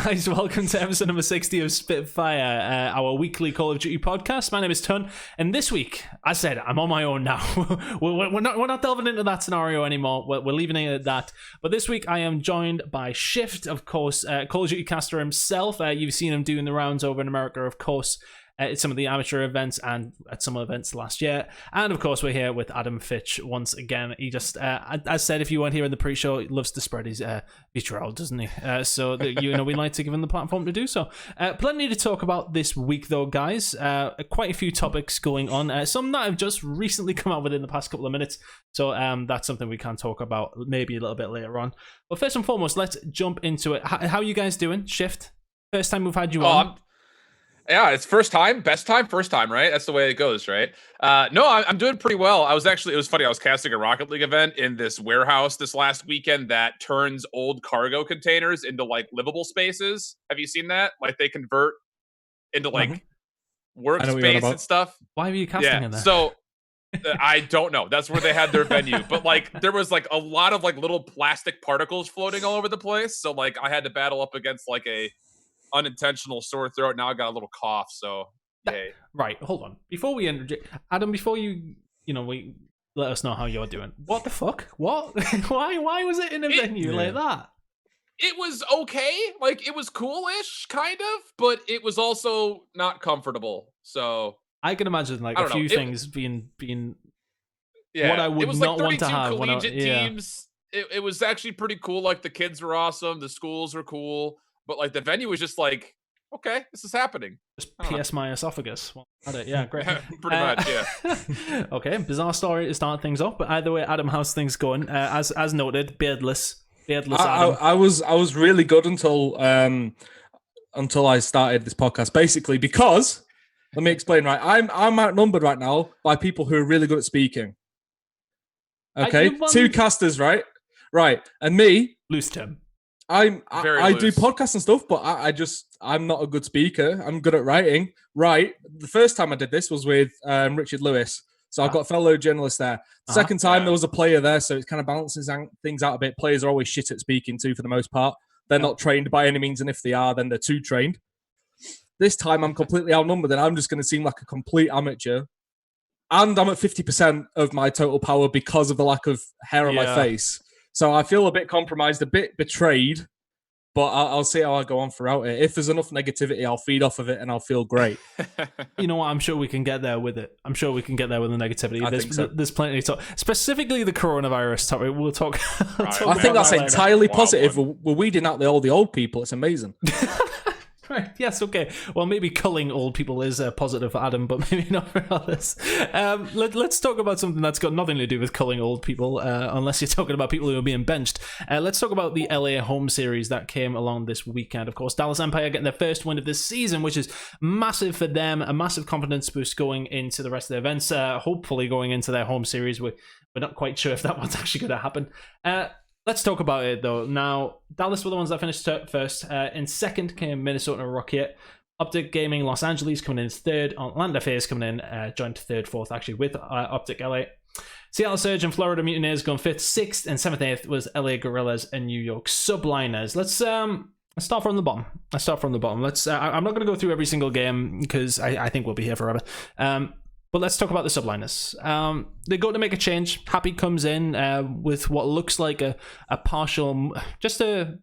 guys? Welcome to episode number 60 of Spitfire, our weekly Call of Duty podcast. My name is Tunn, and this week, I said I'm on my own now. we're not delving into that scenario anymore. We're leaving it at that. But this week, I am joined by Shift, of course, Call of Duty caster himself. You've seen him doing the rounds over in America, of course. At some of the amateur events and at some events last year. And of course, we're here with Adam Fitch once again. He just, as said, if you weren't here in the pre-show, he loves to spread his vitriol, doesn't he? So we like to give him the platform to do so. Plenty to talk about this week, though, guys. Quite a few topics going on. Some that have just recently come out within the past couple of minutes. So that's something we can talk about maybe a little bit later on. But first and foremost, let's jump into it. How are you guys doing? Shift? First time we've had you on. Yeah, it's first time, first time, right? That's the way it goes, right? No, I'm doing pretty well. It was funny. I was casting a Rocket League event in this warehouse this last weekend that turns old cargo containers into like livable spaces. Have you seen that? Like they convert into like workspace and stuff. Why were you casting in there? So I don't know. That's where they had their venue. But like there was like a lot of like little plastic particles floating all over the place. So like I had to battle up against like a unintentional sore throat. Now I got a little cough, so yay. Right, hold on. Before we interject, Adam, before we let us know how you're doing. What the fuck? What? Why was it in a venue like that? It was okay. Like it was coolish, kind of, but it was also not comfortable. So I can imagine like a few things being what I would it was not like want to have. Collegiate teams. It was actually pretty cool. Like the kids were awesome. The schools were cool. But like the venue was just like, okay, this is happening. Just PS my esophagus. Well, yeah, great. Pretty much, yeah. Okay, bizarre story to start things off. But either way, Adam, how's things going? As noted, beardless Adam. I was really good until I started this podcast. Basically, because let me explain. Right, I'm outnumbered right now by people who are really good at speaking. Okay, two casters, right, and me, loose term. I do podcasts and stuff, but I'm not a good speaker. I'm good at writing. Right. The first time I did this was with Richard Lewis. So I've got a fellow journalist there. Second time there was a player there, so it kind of balances things out a bit. Players are always shit at speaking too, for the most part. They're not trained by any means, and if they are, then they're too trained. This time I'm completely outnumbered, and I'm just going to seem like a complete amateur. And I'm at 50% of my total power because of the lack of hair on my face. So I feel a bit compromised, a bit betrayed, but I'll see how I go on throughout it. If there's enough negativity, I'll feed off of it and I'll feel great. You know what? I'm sure we can get there with it. I'm sure we can get there with the negativity. There's plenty to talk. Specifically the coronavirus topic. We'll talk. I think that's entirely positive. We're weeding out all the old people. It's amazing. Right. Yes. Okay. Well, maybe culling old people is positive for Adam, but maybe not for others. Let's talk about something that's got nothing to do with culling old people, unless you're talking about people who are being benched. Let's talk about the LA home series that came along this weekend. Of course, Dallas Empire getting their first win of this season, which is massive for them. A massive confidence boost going into the rest of the events. Hopefully, going into their home series, we're not quite sure if that one's actually going to happen. Let's talk about it, though. Now, Dallas were the ones that finished first. In second came Minnesota Rocket. Optic Gaming Los Angeles coming in third. Atlanta FaZe coming in joint third, fourth, actually, with Optic LA. Seattle Surge and Florida Mutineers going fifth. Sixth and seventh, eighth was LA Gorillas and New York Subliners. Let's start from the bottom. I'm not going to go through every single game because I think we'll be here forever. But let's talk about the subliners. They go to make a change. Happy comes in with what looks like a partial, just a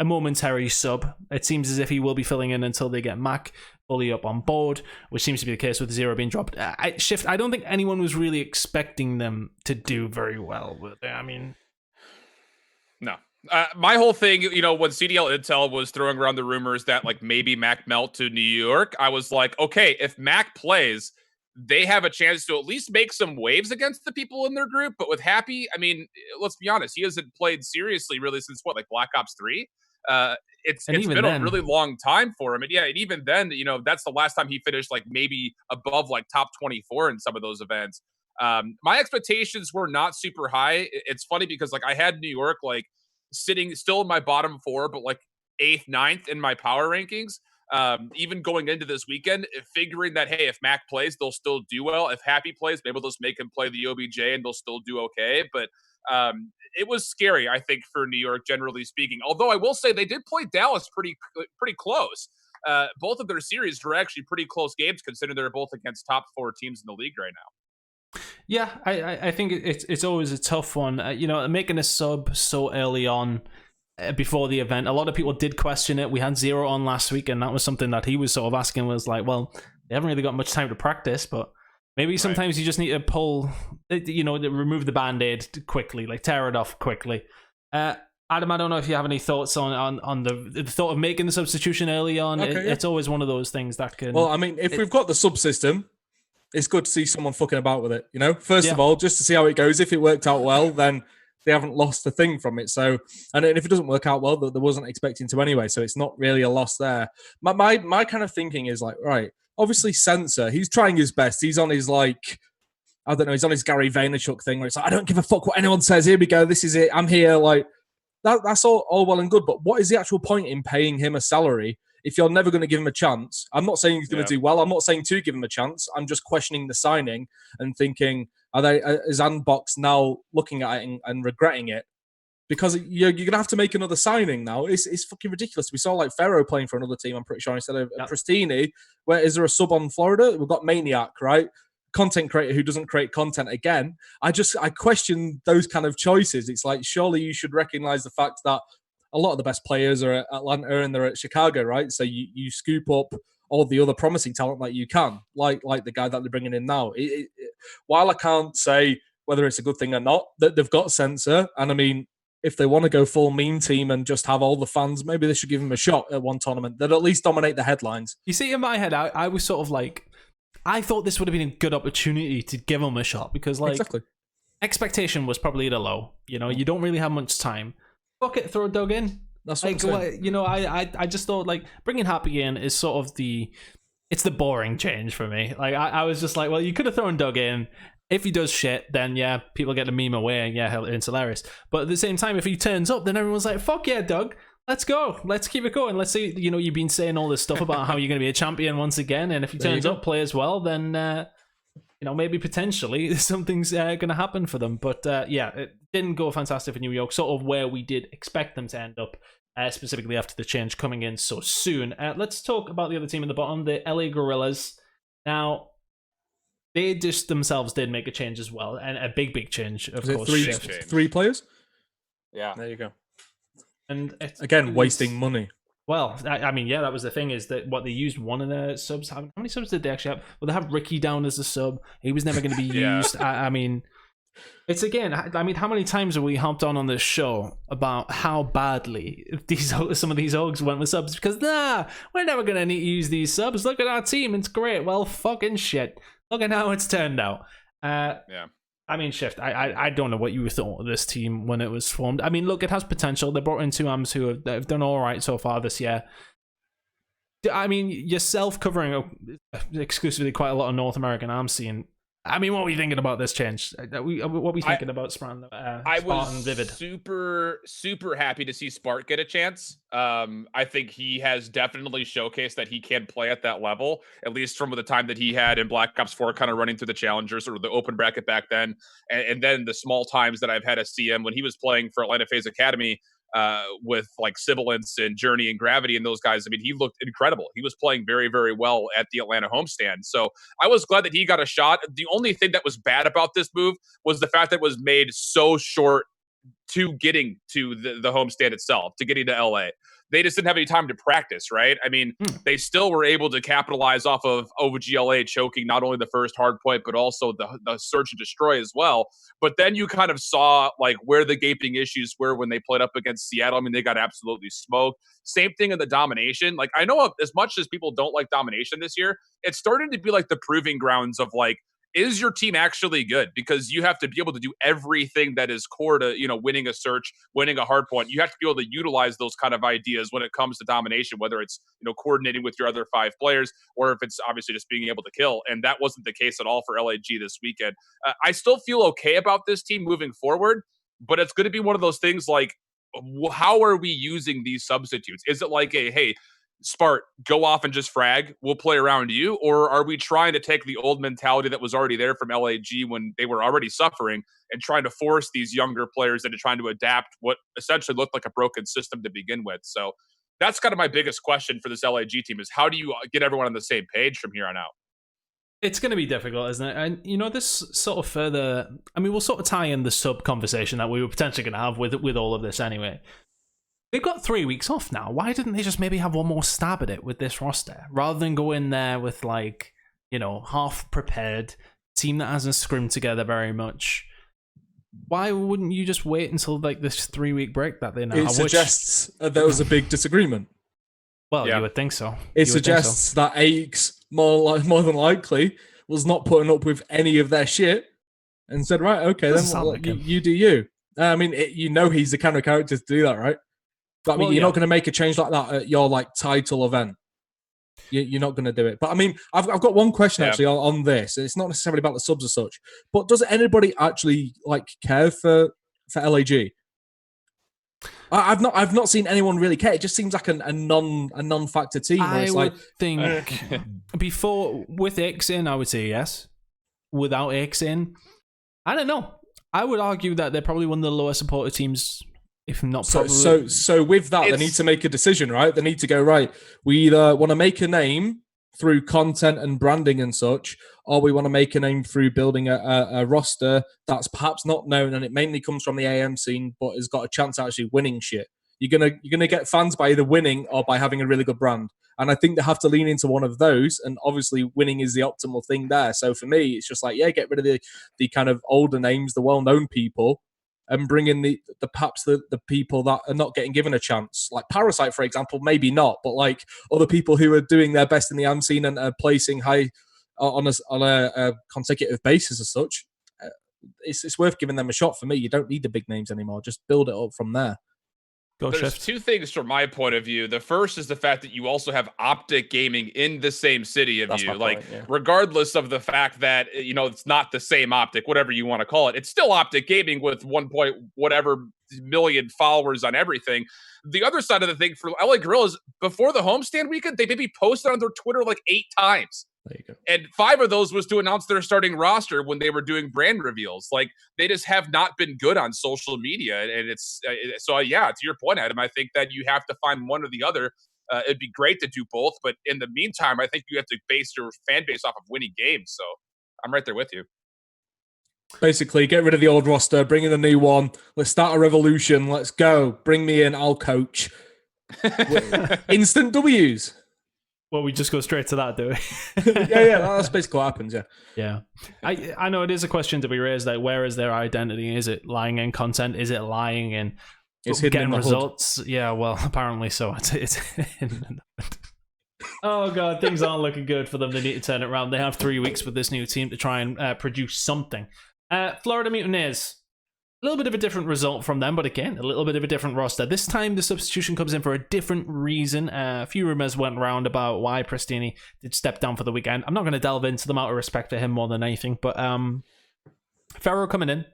momentary sub. It seems as if he will be filling in until they get Mac fully up on board, which seems to be the case with Zero being dropped. Shift, I don't think anyone was really expecting them to do very well with it. I mean... No. My whole thing, when CDL Intel was throwing around the rumors that like maybe Mac melt to New York, I was like, okay, if Mac plays... they have a chance to at least make some waves against the people in their group. But with Happy, I mean, let's be honest, he hasn't played seriously really since Black Ops 3? It's been a really long time for him. And yeah, and even then, that's the last time he finished like maybe above like top 24 in some of those events. My expectations were not super high. It's funny because like I had New York like sitting still in my bottom four, but like 8th, 9th in my power rankings. Even going into this weekend, figuring that, hey, if Mac plays, they'll still do well. If Happy plays, maybe they'll just make him play the OBJ and they'll still do okay. But It was scary, I think, for New York, generally speaking. Although I will say they did play Dallas pretty close. Both of their series were actually pretty close games, considering they're both against top 4 teams in the league right now. Yeah, I think it's always a tough one. Making a sub so early on before the event, a lot of people did question it. We had Zero on last week, and that was something that he was sort of asking, was like, well, they haven't really got much time to practice, but maybe sometimes you just need to remove the band-aid quickly, like tear it off quickly. Adam, I don't know if you have any thoughts on the thought of making the substitution early on. It's always one of those things that can... Well, I mean, if we've got the subsystem, it's good to see someone fucking about with it, First of all, just to see how it goes. If it worked out well, then they haven't lost a thing from it. So, and if it doesn't work out well, there wasn't expecting to anyway, so it's not really a loss there. My kind of thinking is like, right, obviously Sensor, he's trying his best. He's on his he's on his Gary Vaynerchuk thing where it's like, I don't give a fuck what anyone says. Here we go. This is it. I'm here. Like that's all well and good. But what is the actual point in paying him a salary if you're never going to give him a chance? I'm not saying he's going to do well. I'm not saying to give him a chance. I'm just questioning the signing and thinking, is Andbox now looking at it and regretting it? Because you're going to have to make another signing now. It's fucking ridiculous. We saw like Ferro playing for another team, I'm pretty sure, instead of Pristini. Where is there a sub on Florida? We've got Maniac, right? Content creator who doesn't create content again. I question those kind of choices. It's like, surely you should recognize the fact that a lot of the best players are at Atlanta and they're at Chicago, right? So you scoop up all the other promising talent that you can, like the guy that they're bringing in now. While I can't say whether it's a good thing or not, that they've got Sensor, and I mean, if they want to go full meme team and just have all the fans, maybe they should give him a shot at one tournament. They'd at least dominate the headlines. You see, in my head, I was sort of like, I thought this would have been a good opportunity to give him a shot because, expectation was probably at a low. You don't really have much time. Fuck it, throw Doug in. That's what I'm saying. I just thought bringing Happy in is sort of it's the boring change for me. I was just like, well, you could have thrown Doug in. If he does shit, then people get the meme away, and it's hilarious. But at the same time, if he turns up, then everyone's like, fuck yeah, Doug, let's go. Let's keep it going. Let's see, you've been saying all this stuff about how you're going to be a champion once again, and if he turns up, play as well, then, maybe potentially something's going to happen for them. But it didn't go fantastic for New York, sort of where we did expect them to end up, specifically after the change coming in so soon. Let's talk about the other team at the bottom, the LA Gorillas. Now, they just themselves did make a change as well, and a big change, of course. 3 players? Yeah. There you go. And again, wasting money. Well, I mean, that was the thing, is that they used one of their subs. How many subs did they actually have? Well, they have Ricky down as a sub. He was never going to be used. I mean, it's again, how many times have we hopped on this show about how badly some of these orgs went with subs? Because, we're never going to use these subs. Look at our team. It's great. Well, fucking shit. Look at how it's turned out. I mean, Shift, I don't know what you thought of this team when it was formed. I mean, look, it has potential. They brought in 2 AMs who have done all right so far this year. I mean, yourself covering exclusively quite a lot of North American ARM scene. I mean, what were you thinking about this change? What were you thinking about Spartan? I was Vivid? super happy to see Spark get a chance. I think he has definitely showcased that he can play at that level, at least from the time that he had in Black Ops 4, kind of running through the challengers or the open bracket back then. And then the small times that I've had to see him when he was playing for Atlanta FaZe Academy, with like Sibilance and Journey and Gravity and those guys. I mean, he looked incredible. He was playing very, very well at the Atlanta homestand. So I was glad that he got a shot. The only thing that was bad about this move was the fact that it was made so short to getting to the homestand itself, to getting to LA. They just didn't have any time to practice, right? I mean, they still were able to capitalize off of OGLA choking not only the first hard point, but also the search and destroy as well. But then you kind of saw like where the gaping issues were when they played up against Seattle. I mean, they got absolutely smoked. Same thing in the domination. Like, I know as much as people don't like domination this year, it's starting to be like the proving grounds of like, is your team actually good? Because you have to be able to do everything that is core to, winning a search, winning a hard point. You have to be able to utilize those kind of ideas when it comes to domination, whether it's, coordinating with your other 5 players, or if it's obviously just being able to kill. And that wasn't the case at all for LAG this weekend. I still feel okay about this team moving forward, but it's going to be one of those things like, how are we using these substitutes? Is it like hey, Spart, go off and just frag. We'll play around you. Or are we trying to take the old mentality that was already there from LAG when they were already suffering and trying to force these younger players into trying to adapt what essentially looked like a broken system to begin with? So that's kind of my biggest question for this LAG team is how do you get everyone on the same page from here on out? It's going to be difficult, isn't it? And, this sort of further... I mean, we'll sort of tie in the sub conversation that we were potentially going to have with all of this anyway. They've got 3 weeks off now. Why didn't they just maybe have one more stab at it with this roster? Rather than go in there with, half prepared, team that hasn't scrimmed together very much. Why wouldn't you just wait until, this 3-week break that they now have? It suggests there was a big disagreement. Well, you would think so. It suggests that AX, more than likely, was not putting up with any of their shit and said, right, okay, then you do you. I mean, he's the kind of character to do that, right? But I mean, you're not going to make a change like that at your title event. You're not going to do it. But I mean, I've got one question actually on this. It's not necessarily about the subs as such, but does anybody actually care for LAG? I've not seen anyone really care. It just seems like a non-factor team. I would think before with X in, I would say yes. Without X in, I don't know. I would argue that they're probably one of the lower supported teams. If not, probably. So with that, they need to make a decision, right? They need to go, right, we either want to make a name through content and branding and such, or we want to make a name through building a roster that's perhaps not known and it mainly comes from the AM scene, but has got a chance at actually winning shit. You're gonna get fans by either winning or by having a really good brand. And I think they have to lean into one of those, and obviously winning is the optimal thing there. So for me, it's just get rid of the kind of older names, the well-known people, and bring in the perhaps the people that are not getting given a chance. Like Parasite, for example, maybe not, but other people who are doing their best in the AM scene and are placing high on a consecutive basis as such. It's worth giving them a shot for me. You don't need the big names anymore. Just build it up from there. There's two things from my point of view. The first is the fact that you also have Optic Gaming in the same city of you. Regardless of the fact that, it's not the same Optic, whatever you want to call it, it's still Optic Gaming with 1 point whatever million followers on everything. The other side of the thing for LA Guerrillas, before the homestand weekend, they maybe posted on their Twitter 8 times. There you go. And 5 of those was to announce their starting roster when they were doing brand reveals. They just have not been good on social media. And to your point, Adam, I think that you have to find one or the other. It'd be great to do both. But in the meantime, I think you have to base your fan base off of winning games. So I'm right there with you. Basically, get rid of the old roster, bring in a new one. Let's start a revolution. Let's go. Bring me in. I'll coach. Instant W's. Well, we just go straight to that, do we? yeah, that's basically what happens, Yeah. I know it is a question to be raised, where is their identity? Is it lying in content? Is it lying in getting results? Hood. Yeah, well, apparently so. It's oh, God, things aren't looking good for them. They need to turn it around. They have 3 weeks with this new team to try and produce something. Florida Mutineers. A little bit of a different result from them, but again, a little bit of a different roster. This time, the substitution comes in for a different reason. A few rumors went around about why Pristini did step down for the weekend. I'm not going to delve into them out of respect for him more than anything, but Pharaoh coming in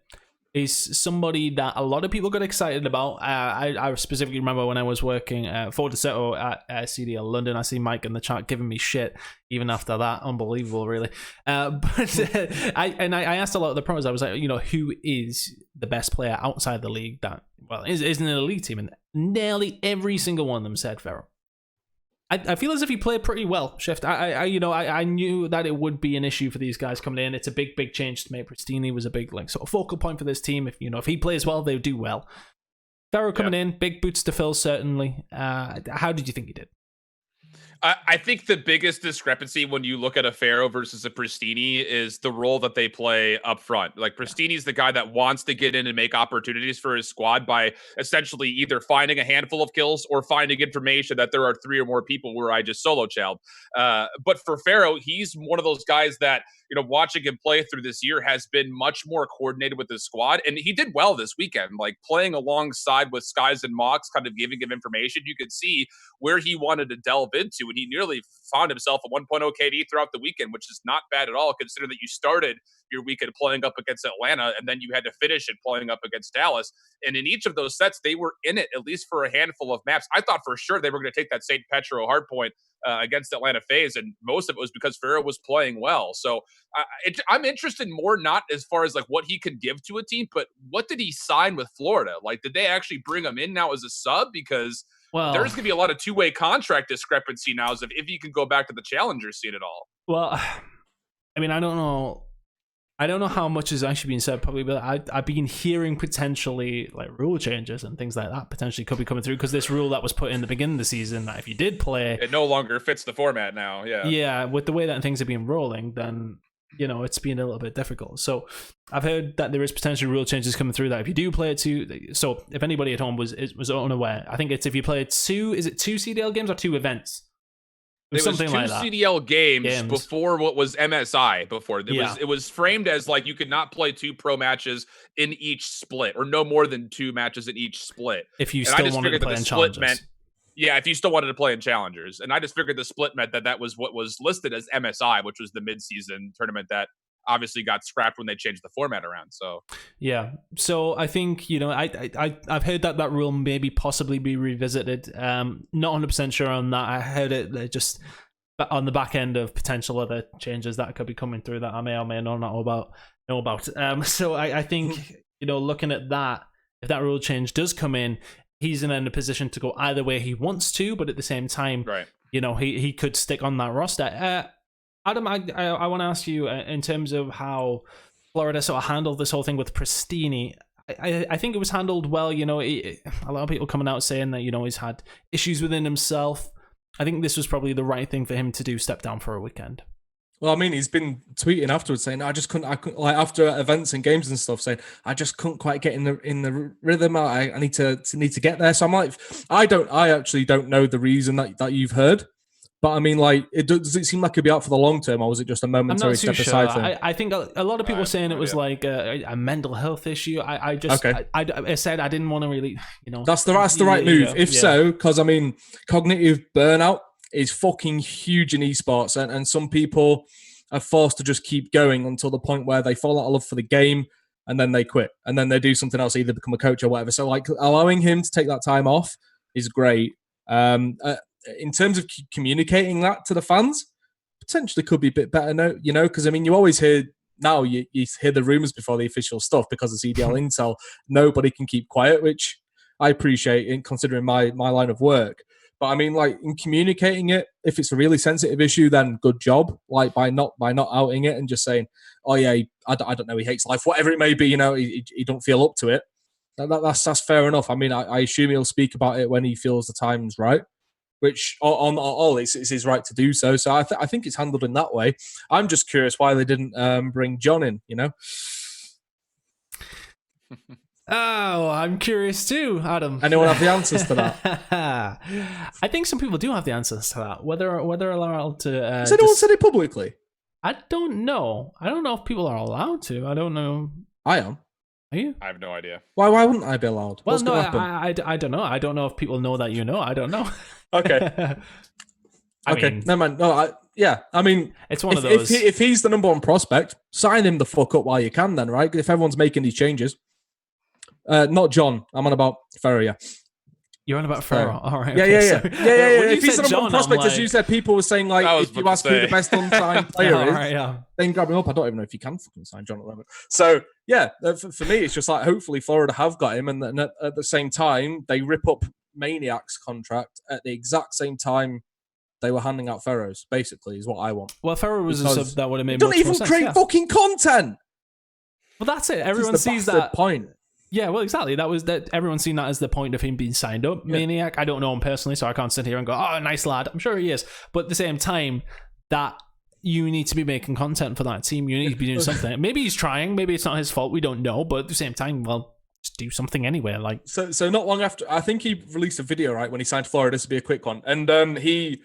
is somebody that a lot of people got excited about. I specifically remember when I was working for Deseto at CDL London. I see Mike in the chat giving me shit even after that. Unbelievable, really. But I asked a lot of the pros. I was like, who is the best player outside the league that isn't an elite team? And nearly every single one of them said Pharaoh. I feel as if he played pretty well, Shift. I knew that it would be an issue for these guys coming in. It's a big change to make. Pristini was a big sort of focal point for this team. If he plays well, they do well. Pharaoh coming in, big boots to fill, certainly. How did you think he did? I think the biggest discrepancy when you look at a Pharaoh versus a Pristini is the role that they play up front. Pristini's the guy that wants to get in and make opportunities for his squad by essentially either finding a handful of kills or finding information that there are 3 or more people where I just solo chilled. But for Pharaoh, he's one of those guys that, watching him play through this year has been much more coordinated with his squad. And he did well this weekend, playing alongside with Skies and Mox, kind of giving him information. You could see where he wanted to delve into. and he nearly found himself a 1.0 KD throughout the weekend, which is not bad at all, considering that you started your weekend playing up against Atlanta, and then you had to finish it playing up against Dallas. And in each of those sets, they were in it at least for a handful of maps. I thought for sure they were going to take that St. Petro hardpoint against Atlanta FaZe, and most of it was because Farrah was playing well. So I'm interested more not as far as like what he could give to a team, but what did he sign with Florida? Like, did they actually bring him in now as a sub? Because there's going to be a lot of two-way contract discrepancy now as if he can go back to the challenger scene at all. Well, I mean, I don't know how much is actually being said probably, but I've been hearing potentially like rule changes and things like that potentially could be coming through, because this rule that was put in the beginning of the season that if you did play, it no longer fits the format now. Yeah, with the way that things have been rolling, then it's been a little bit difficult. So I've heard that there is potentially rule changes coming through that if you do play it too. So if anybody at home was unaware, I think it's if you play two CDL games or two events. It was two like CDL games before what was MSI before. It was framed as like you could not play two pro matches in each split, or no more than two matches in each split. If you still wanted to play in challengers. If you still wanted to play in challengers. And I just figured the split meant that was what was listed as MSI, which was the mid-season tournament that obviously got scrapped when they changed the format around. So I think I've heard that rule maybe possibly be revisited. Not 100% sure on that. I heard it just on the back end of potential other changes that could be coming through that I may or may not know about. So I think looking at that, if that rule change does come in, he's in a position to go either way he wants to, but at the same time, right, he could stick on that roster. Adam, I want to ask you in terms of how Florida sort of handled this whole thing with Pristini. I think it was handled well. A lot of people coming out saying that he's had issues within himself. I think this was probably the right thing for him to do, step down for a weekend. Well, I mean, he's been tweeting afterwards saying, I couldn't like after events and games and stuff, saying I just couldn't quite get in the rhythm. I need to get there. So I'm like, I actually don't know the reason that you've heard. But I mean, like, does it seem like it'd be out for the long term, or was it just a momentary step aside thing? I think a lot of people are saying it was like a mental health issue. I said I didn't want to really, That's the right move. If so, because I mean, cognitive burnout is fucking huge in esports, and some people are forced to just keep going until the point where they fall out of love for the game, and then they quit, and then they do something else, either become a coach or whatever. So like allowing him to take that time off is great. In terms of communicating that to the fans, potentially could be a bit better, because I mean, you always hear now, you hear the rumors before the official stuff because of CDL Intel. Nobody can keep quiet, which I appreciate in considering my line of work. But I mean, like, in communicating it, if it's a really sensitive issue, then good job. Like by not outing it and just saying, oh yeah, I don't know, he hates life, whatever it may be, he don't feel up to it. That's fair enough. I mean, I assume he'll speak about it when he feels the time's right, which on all it's his right to do so. So I think it's handled in that way. I'm just curious why they didn't bring John in, Oh, I'm curious too, Adam. Anyone have the answers to that? I think some people do have the answers to that. Whether allowed to... Has anyone said it publicly? I don't know. I don't know if people are allowed to. I don't know. I am. Are you? I have no idea. Why wouldn't I be allowed? Well, no, I don't know. I don't know if people know that I don't know. Okay. I mean, no, man. No, I mean, it's one of those. If he's the number one prospect, sign him the fuck up while you can then, right? If everyone's making these changes. Not John. I'm on about Farrah, yeah. You're on about Farrah. All right. Yeah. If he's the number one prospect, like... as you said, people were saying, like, if you ask who the best unsigned player is, then grab him up. I don't even know if you can fucking sign John at the moment. So, yeah, for me, it's just like, hopefully Florida have got him, and then at the same time, they rip up Maniac's contract at the exact same time they were handing out Farrah's, basically, is what I want. Well, Farrah was a sub that would have made much more sense. Don't even create fucking content! Well, that's it. Everyone sees that point. Yeah, well, exactly. That was that. Everyone's seen that as the point of him being signed up. Yeah. Maniac, I don't know him personally, so I can't sit here and go, "Oh, nice lad." I'm sure he is, but at the same time, that you need to be making content for that team. You need to be doing something. Maybe he's trying. Maybe it's not his fault. We don't know. But at the same time, well, just do something anyway. Like so. Not long after, I think he released a video right when he signed Florida. This would be a quick one, and he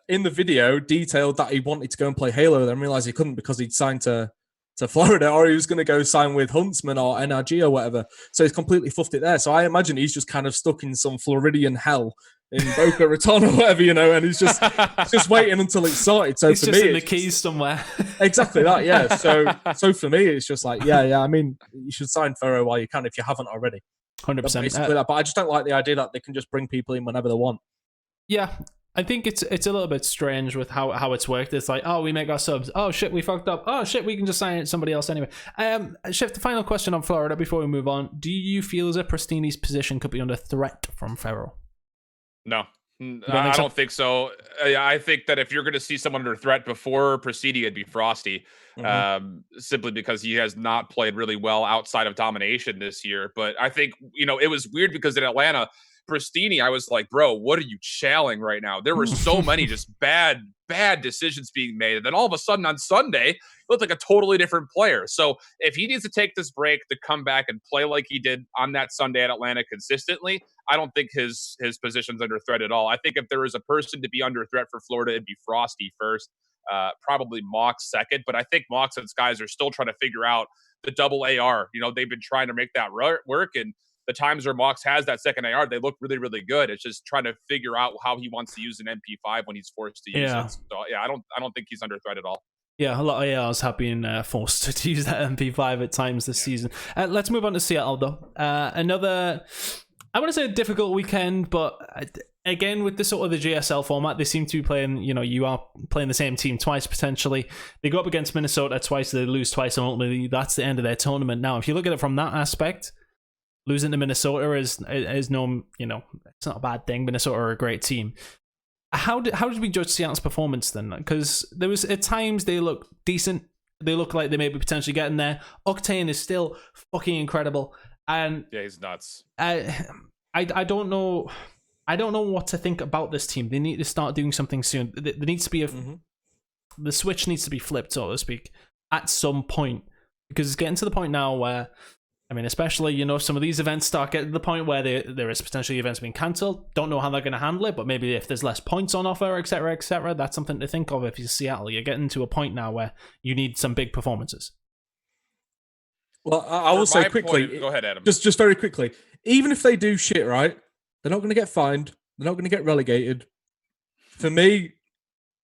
in the video detailed that he wanted to go and play Halo, then realized he couldn't because he'd signed to Florida, or he was going to go sign with Huntsman or NRG or whatever. So he's completely fluffed it there. So I imagine he's just kind of stuck in some Floridian hell in Boca Raton or whatever, and he's just waiting until it's sorted. So he's for just me, in the keys somewhere. Exactly that, yeah. So for me, it's just like, yeah. I mean, you should sign Ferro while you can if you haven't already. 100%. But I just don't like the idea that they can just bring people in whenever they want. Yeah. I think it's a little bit strange with how it's worked. It's like, oh, we make our subs. Oh shit, we fucked up. Oh shit, we can just sign somebody else anyway. Shift, the final question on Florida before we move on. Do you feel as if Pristini's position could be under threat from Ferro? No. I don't think so. I think that if you're going to see someone under threat before Pristini, it'd be Frosty, simply because he has not played really well outside of domination this year. But I think, it was weird because in Atlanta, Pristini, I was like, bro, what are you challing right now? There were so many just bad decisions being made. And then all of a sudden on Sunday, he looked like a totally different player. So if he needs to take this break to come back and play like he did on that Sunday at Atlanta consistently, I don't think his position's under threat at all. I think if there is a person to be under threat for Florida, it'd be Frosty first, probably Mox second. But I think Mox and Skies are still trying to figure out the double AR. They've been trying to make that work, and the times where Mox has that second AR, they look really, really good. It's just trying to figure out how he wants to use an MP5 when he's forced to use it. So yeah, I don't think he's under threat at all. Yeah, a lot of ARs have been forced to use that MP5 at times this season. Let's move on to Seattle though. Another, I want to say a difficult weekend, but again with the sort of the GSL format, they seem to be playing. You are playing the same team twice potentially. They go up against Minnesota twice, they lose twice, and ultimately that's the end of their tournament. Now, if you look at it from that aspect, losing to Minnesota is no, it's not a bad thing. Minnesota are a great team. How did we judge Seattle's performance then? Because there was at times they look decent. They look like they may be potentially getting there. Octane is still fucking incredible, and yeah, he's nuts. I don't know. I don't know what to think about this team. They need to start doing something soon. There needs to be the switch needs to be flipped, so to speak, at some point, because it's getting to the point now where, especially, some of these events start getting to the point where there is potentially events being cancelled. Don't know how they're going to handle it, but maybe if there's less points on offer, etc., that's something to think of if you're Seattle. You're getting to a point now where you need some big performances. Well, I will say quickly. Go ahead, Adam. Just very quickly. Even if they do shit right, they're not going to get fined. They're not going to get relegated. For me,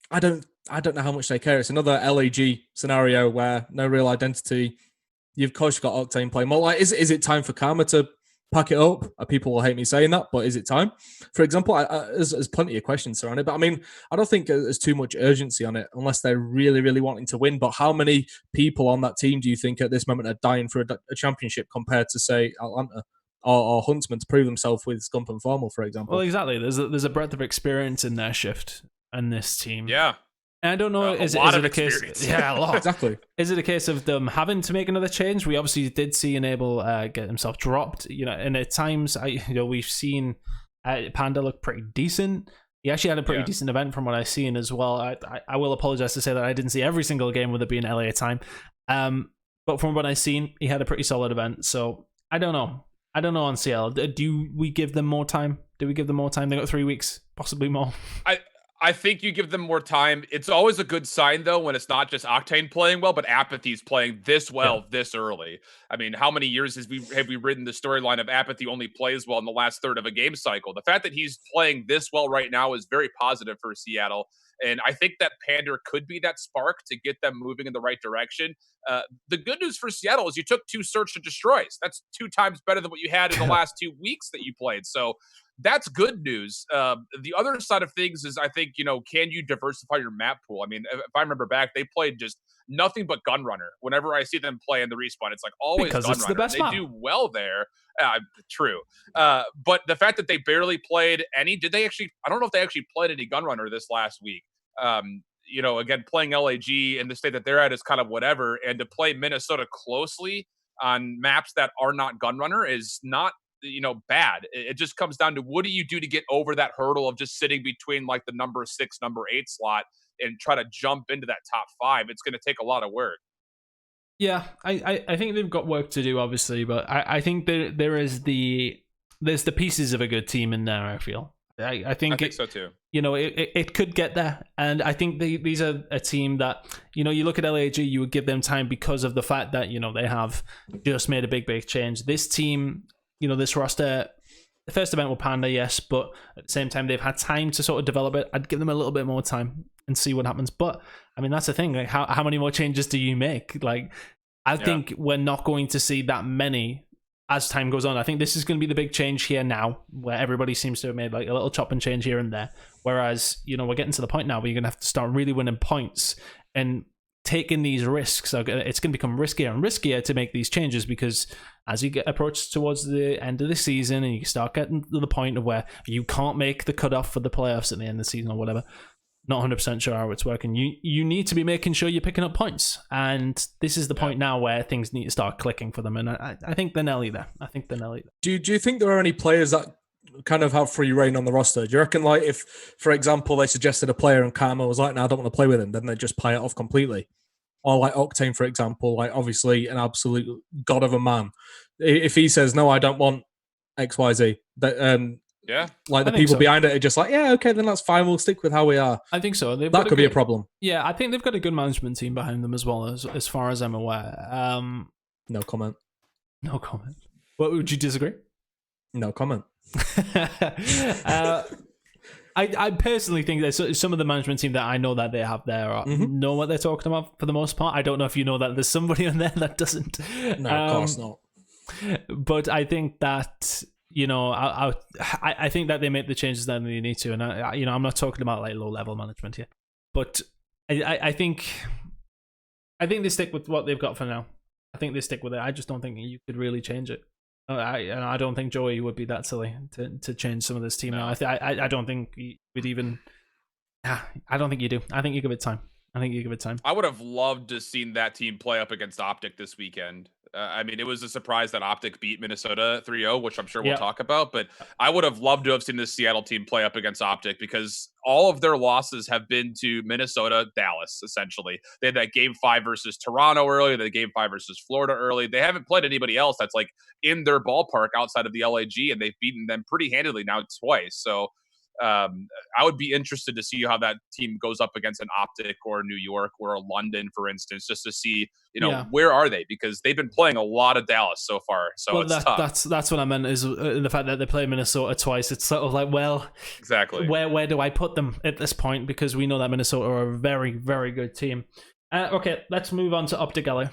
I don't know how much they care. It's another LAG scenario where no real identity. Of course, you've got Octane playing more. Like, is it time for Karma to pack it up? People will hate me saying that, but is it time? For example, there's plenty of questions around it, but I don't think there's too much urgency on it unless they're really, really wanting to win. But how many people on that team do you think at this moment are dying for a championship compared to, say, Atlanta or Huntsman to prove themselves with Scump and Formal, for example? Well, exactly. There's a breadth of experience in their shift and this team. Yeah. And I don't know, is it a case? Yeah, a lot. Exactly. Is it a case of them having to make another change? We obviously did see Enable get himself dropped, and at times, we've seen Panda look pretty decent. He actually had a pretty decent event from what I've seen as well. I will apologize to say that I didn't see every single game with it being LA time, but from what I've seen, he had a pretty solid event. So I don't know on CL. Do we give them more time? Do we give them more time? They got 3 weeks, possibly more. I think you give them more time. It's always a good sign, though, when it's not just Octane playing well, but Apathy's playing this well this early. How many years have we ridden the storyline of Apathy only plays well in the last third of a game cycle? The fact that he's playing this well right now is very positive for Seattle. And I think that Pander could be that spark to get them moving in the right direction. The good news for Seattle is you took 2 search and destroys. That's 2 times better than what you had in the last 2 weeks that you played. So that's good news. The other side of things is, I think, can you diversify your map pool? If I remember back, they played just nothing but Gunrunner. Whenever I see them play in the respawn, it's like always because Gunrunner. It's the best map. They do well there. True. But the fact that they barely played any, I don't know if they actually played any Gunrunner this last week. Again, playing LAG in the state that they're at is kind of whatever. And to play Minnesota closely on maps that are not Gunrunner is not, bad. It just comes down to what do you do to get over that hurdle of just sitting between like the number 6, number 8 slot and try to jump into that top 5. It's going to take a lot of work. Yeah, I think they've got work to do, obviously, but I think there's the pieces of a good team in there. I feel. I think so too. It could get there, and I think these are a team that you look at LAG, you would give them time because of the fact that they have just made a big change. This team, this roster, the first event will Panda, yes, but at the same time, they've had time to sort of develop it. I'd give them a little bit more time and see what happens. But I mean, that's the thing. Like, how many more changes do you make? Like, I think we're not going to see that many as time goes on. I think this is going to be the big change here now, where everybody seems to have made like a little chop and change here and there. Whereas, you know, we're getting to the point now where you're going to have to start really winning points and taking these risks. So it's going to become riskier and riskier to make these changes, because as you get approached towards the end of the season and you start getting to the point of where you can't make the cutoff for the playoffs at the end of the season or whatever, not 100% sure how it's working, you need to be making sure you're picking up points. And this is the point now where things need to start clicking for them. And I think they're nearly there. Do you think there are any players that kind of have free reign on the roster? Do you reckon, like, if, for example, they suggested a player and Karma was like, no, I don't want to play with him, then they just play it off completely? Or like Octane, for example, like obviously an absolute god of a man. If he says, no, I don't want XYZ, that, like the people behind it are just like, yeah, okay, then that's fine. We'll stick with how we are. I think so. That could be a problem. Yeah, I think they've got a good management team behind them as well, as far as I'm aware. No comment. No comment. What, would you disagree? No comment. I personally think that some of the management team that I know that they have there know what they're talking about for the most part. I don't know if you know that there's somebody on there that doesn't. No, of course not. But I think that, you know, I think that they make the changes that they need to, and I'm not talking about like low level management here, but I think they stick with what they've got for now. I think they stick with it. I just don't think you could really change it. I don't think Joey would be that silly to change some of this team now. I don't think you would even. I don't think you do. I think you give it time. I would have loved to have seen that team play up against Optic this weekend. I mean, it was a surprise that Optic beat Minnesota 3-0, which I'm sure we'll talk about. But I would have loved to have seen the Seattle team play up against Optic, because all of their losses have been to Minnesota, Dallas, essentially. They had that Game 5 versus Toronto early, the Game 5 versus Florida early. They haven't played anybody else that's like in their ballpark outside of the LAG, and they've beaten them pretty handily now twice. So I would be interested to see how that team goes up against an Optic or New York or a London, for instance, just to see, where are they? Because they've been playing a lot of Dallas so far. So it's tough. That's what I meant, is the fact that they play Minnesota twice. It's sort of like, well, exactly. Where do I put them at this point? Because we know that Minnesota are a very, very good team. Okay, let's move on to Optic LA.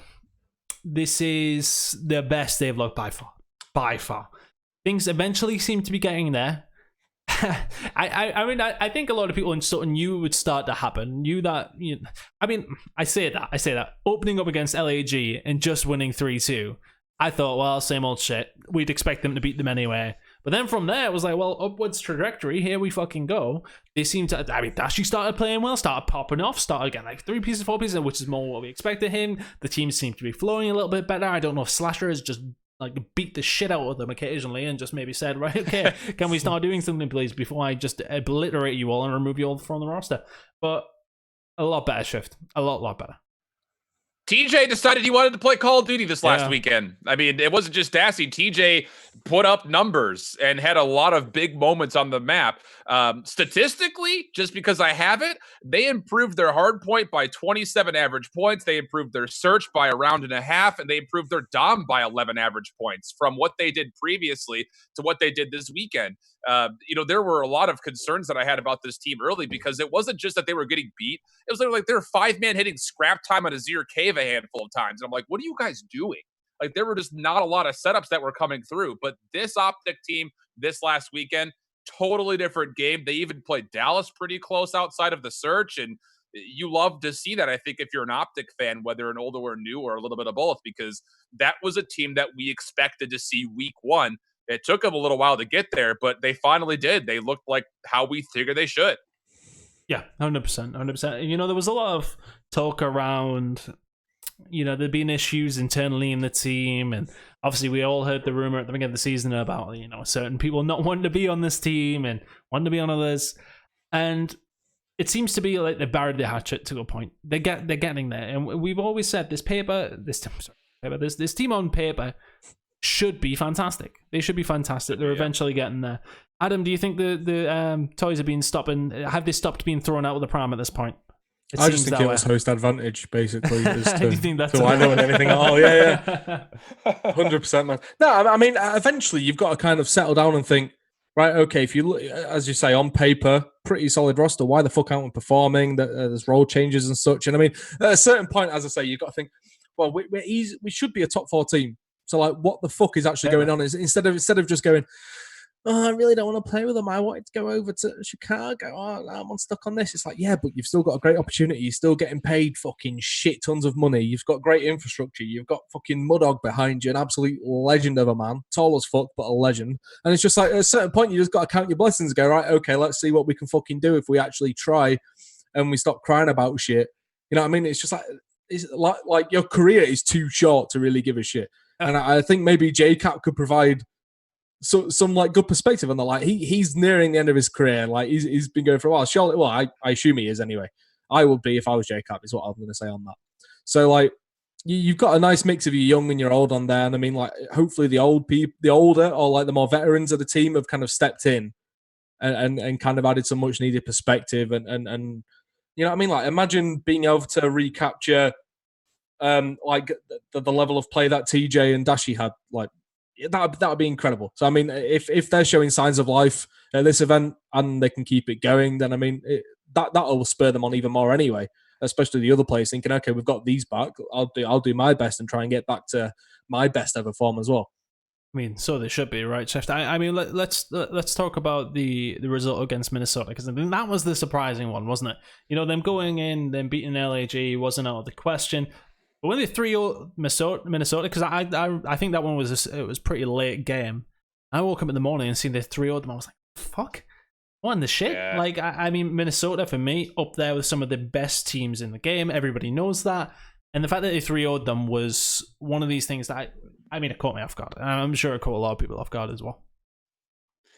This is the best they've looked by far. Things eventually seem to be getting there. I think a lot of people sort of knew it would start to happen. I say that opening up against LAG and just winning 3-2, I thought, well, same old shit. We'd expect them to beat them anyway. But then from there, it was like, well, upwards trajectory. Here we fucking go. They seem to. Dashi started playing well, started popping off, started getting like 3 pieces, 4 pieces, which is more what we expected him. The team seemed to be flowing a little bit better. I don't know if Slasher is just like beat the shit out of them occasionally and just maybe said, right, okay, can we start doing something, please, before I just obliterate you all and remove you all from the roster? But a lot better shift. A lot better. TJ decided he wanted to play Call of Duty this last weekend. I mean, it wasn't just Dassie. TJ put up numbers and had a lot of big moments on the map. Statistically, just because I have it, they improved their hard point by 27 average points. They improved their search by a round and a half, and they improved their dom by 11 average points from what they did previously to what they did this weekend. There were a lot of concerns that I had about this team early, because it wasn't just that they were getting beat. It was literally like they were 5-man hitting scrap time on Azir Cave a handful of times. And I'm like, what are you guys doing? Like, there were just not a lot of setups that were coming through. But this Optic team this last weekend, totally different game. They even played Dallas pretty close outside of the search. And you love to see that, I think, if you're an Optic fan, whether an older or new or a little bit of both, because that was a team that we expected to see week one. It took them a little while to get there, but they finally did. They looked like how we figured they should. Yeah, 100%. There was a lot of talk around, there'd been issues internally in the team. And obviously we all heard the rumor at the beginning of the season about, certain people not wanting to be on this team and wanting to be on others. And it seems to be like they buried the hatchet to a point. They're getting there. And we've always said this team on paper should be fantastic. They should be fantastic. They're eventually getting there. Adam, do you think the toys have they stopped being thrown out with the pram at this point? I just think it was host advantage, basically. Do you think that's I know anything at all? Yeah. 100%, man. No, I mean, eventually you've got to kind of settle down and think, right, okay, if you look, as you say, on paper, pretty solid roster. Why the fuck aren't we performing? There's role changes and such. And I mean, at a certain point, as I say, you've got to think, well, we should be a top 4 team. So, like, what the fuck is actually going on? Is instead of just going, oh, I really don't want to play with them. I wanted to go over to Chicago. Oh, I'm stuck on this. It's like, yeah, but you've still got a great opportunity. You're still getting paid fucking shit tons of money. You've got great infrastructure. You've got fucking Mudog behind you, an absolute legend of a man. Tall as fuck, but a legend. And it's just like, at a certain point, you just got to count your blessings and go, right, okay, let's see what we can fucking do if we actually try and we stop crying about shit. You know what I mean? It's just like, it's like your career is too short to really give a shit. And I think maybe JCap could provide some like good perspective on that. Like he's nearing the end of his career. Like he's been going for a while. Charlotte, well, I assume he is anyway. I would be if I was JCap, is what I'm going to say on that. So like you've got a nice mix of your young and your old on there. And I mean, like hopefully the older or like the more veterans of the team have kind of stepped in and kind of added some much needed perspective and you know what I mean? Like imagine being able to recapture like the level of play that TJ and Dashi had. Like that would be incredible. So I mean, if they're showing signs of life at this event and they can keep it going, then I mean that will spur them on even more anyway. Especially the other players thinking, okay, we've got these back. I'll do my best and try and get back to my best ever form as well. I mean, so they should be, right, Shift? I mean, let's talk about the result against Minnesota, because I think that was the surprising one, wasn't it? You know, them going in, them beating LAG wasn't out of the question. But when they 3-0 Minnesota, because I think that one was pretty late game. I woke up in the morning and seen they 3-0 them. I was like, fuck, what in the shit? Yeah. Like, I mean, Minnesota for me up there with some of the best teams in the game. Everybody knows that, and the fact that they 3-0'd them was one of these things that I mean, it caught me off guard. I'm sure it caught a lot of people off guard as well.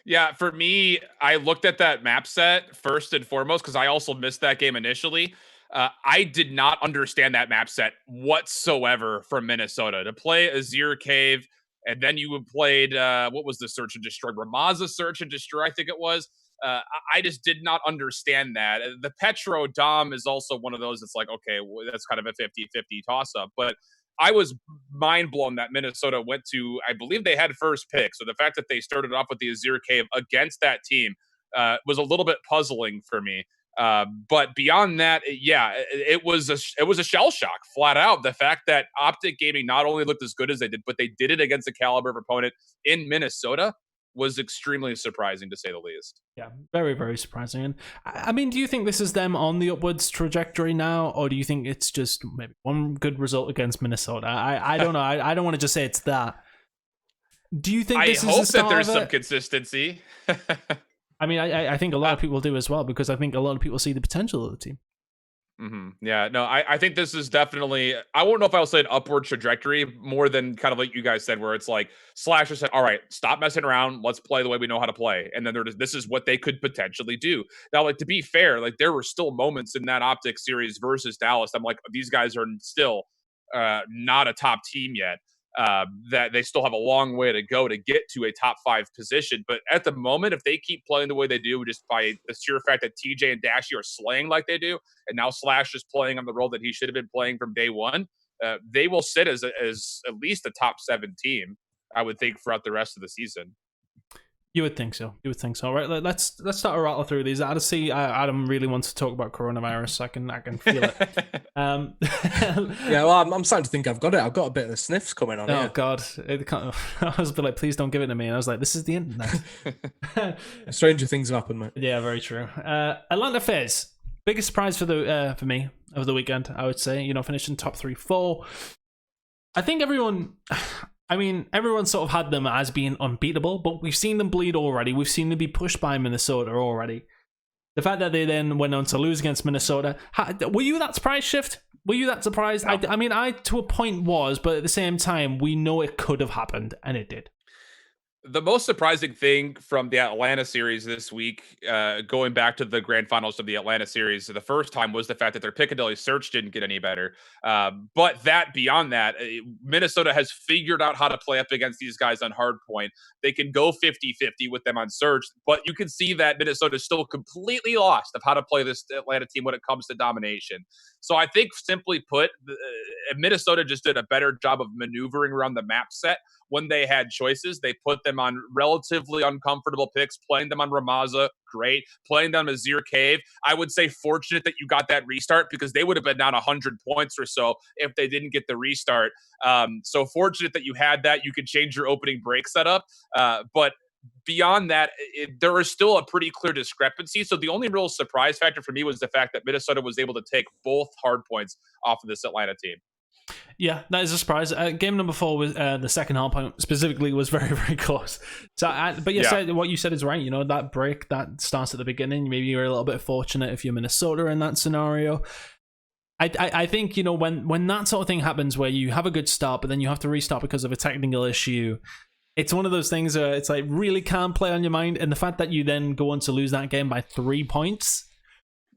Yeah, for me, I looked at that map set first and foremost because I also missed that game initially. I did not understand that map set whatsoever from Minnesota. To play Azir Cave, and then you played, what was the Search and Destroy? Ramaza Search and Destroy, I think it was. I just did not understand that. The Petro Dom is also one of those that's like, okay, well, that's kind of a 50-50 toss-up. But I was mind blown that Minnesota went to, I believe they had first pick. So the fact that they started off with the Azir Cave against that team was a little bit puzzling for me. But beyond that, yeah, it was a shell shock, flat out. The fact that Optic Gaming not only looked as good as they did, but they did it against a caliber of opponent in Minnesota was extremely surprising, to say the least. Yeah, very, very surprising. And I mean, do you think this is them on the upwards trajectory now, or do you think it's just maybe one good result against Minnesota? I don't know. I don't want to just say it's that. Do you think this is the start of it? I hope that there's some consistency. I mean, I think a lot of people do as well, because I think a lot of people see the potential of the team. Mm-hmm. Yeah, no, I think this is definitely, I won't know if I'll say an upward trajectory more than kind of like you guys said, where it's like Slasher said, all right, stop messing around. Let's play the way we know how to play. And then this is what they could potentially do. Now, like, to be fair, like there were still moments in that Optic series versus Dallas. I'm like, these guys are still not a top team yet. That they still have a long way to go to get to a top 5 position. But at the moment, if they keep playing the way they do, just by the sheer fact that TJ and Dashi are slaying like they do, and now Slash is playing on the role that he should have been playing from day one, they will sit as at least a top 7 team, I would think, throughout the rest of the season. You would think so. All right, let's start to rattle through these. I see Adam really wants to talk about coronavirus. I can feel it. Yeah, well, I'm starting to think I've got it. I've got a bit of the sniffs coming on. Oh God, I was like, please don't give it to me. And I was like, this is the internet. Stranger things have happened, mate. Yeah, very true. Atlanta FaZe, biggest surprise for me over the weekend, I would say. You know, finishing top 3-4. I think everyone sort of had them as being unbeatable, but we've seen them bleed already. We've seen them be pushed by Minnesota already. The fact that they then went on to lose against Minnesota, were you that surprised, Shift? Were you that surprised? No. I mean, I to a point was, but at the same time, we know it could have happened, and it did. The most surprising thing from the Atlanta series this week, going back to the grand finals of the Atlanta series, the first time was the fact that their Piccadilly search didn't get any better. But beyond that, Minnesota has figured out how to play up against these guys on hardpoint. They can go 50-50 with them on search, but you can see that Minnesota is still completely lost of how to play this Atlanta team when it comes to domination. So I think, simply put, Minnesota just did a better job of maneuvering around the map set when they had choices, they put them on relatively uncomfortable picks, playing them on Ramaza, great. Playing them as Azir Cave, I would say fortunate that you got that restart because they would have been down 100 points or so if they didn't get the restart. So fortunate that you had that. You could change your opening break setup. But beyond that, there is still a pretty clear discrepancy. So the only real surprise factor for me was the fact that Minnesota was able to take both hard points off of this Atlanta team. Yeah, that is a surprise. Game number 4 was the second hard point specifically was very, very close. So, but what you said is right. You know, that break that starts at the beginning. Maybe you're a little bit fortunate if you're Minnesota in that scenario. I think, you know, when that sort of thing happens where you have a good start, but then you have to restart because of a technical issue. It's one of those things where it's like really can't play on your mind. And the fact that you then go on to lose that game by 3 points.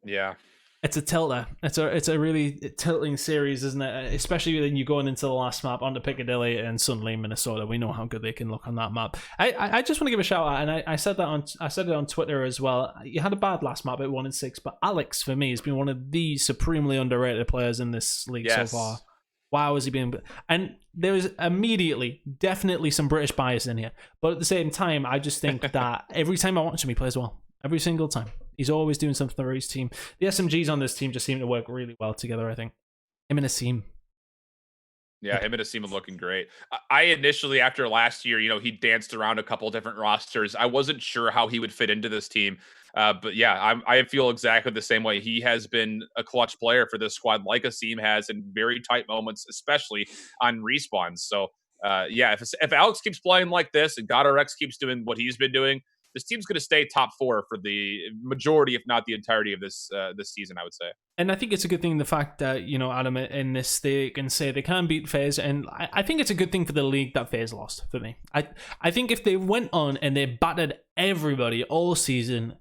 Yeah. It's a tilter. It's a really tilting series, isn't it? Especially when you're going into the last map onto Piccadilly and suddenly Minnesota. We know how good they can look on that map. I just want to give a shout out, and I said it on Twitter as well. You had a bad last map at 1-6, but Alex for me has been one of the supremely underrated players in this league so far. Wow, has he been? And there was immediately, definitely some British bias in here. But at the same time, I just think that every time I watch him, he plays well. Every single time. He's always doing something for his team. The SMGs on this team just seem to work really well together, I think. Him and Asim. Yeah, him and Asim are looking great. I initially, after last year, you know, he danced around a couple different rosters. I wasn't sure how he would fit into this team. But yeah, I feel exactly the same way. He has been a clutch player for this squad, like Asim has in very tight moments, especially on respawns. So yeah, if Alex keeps playing like this and GodRx keeps doing what he's been doing, this team's going to stay top 4 for the majority, if not the entirety of this season, I would say. And I think it's a good thing, the fact that, you know, Adam, in this, they can say they can beat FaZe. And I think it's a good thing for the league that FaZe lost, for me. I think if they went on and they battered everybody all season,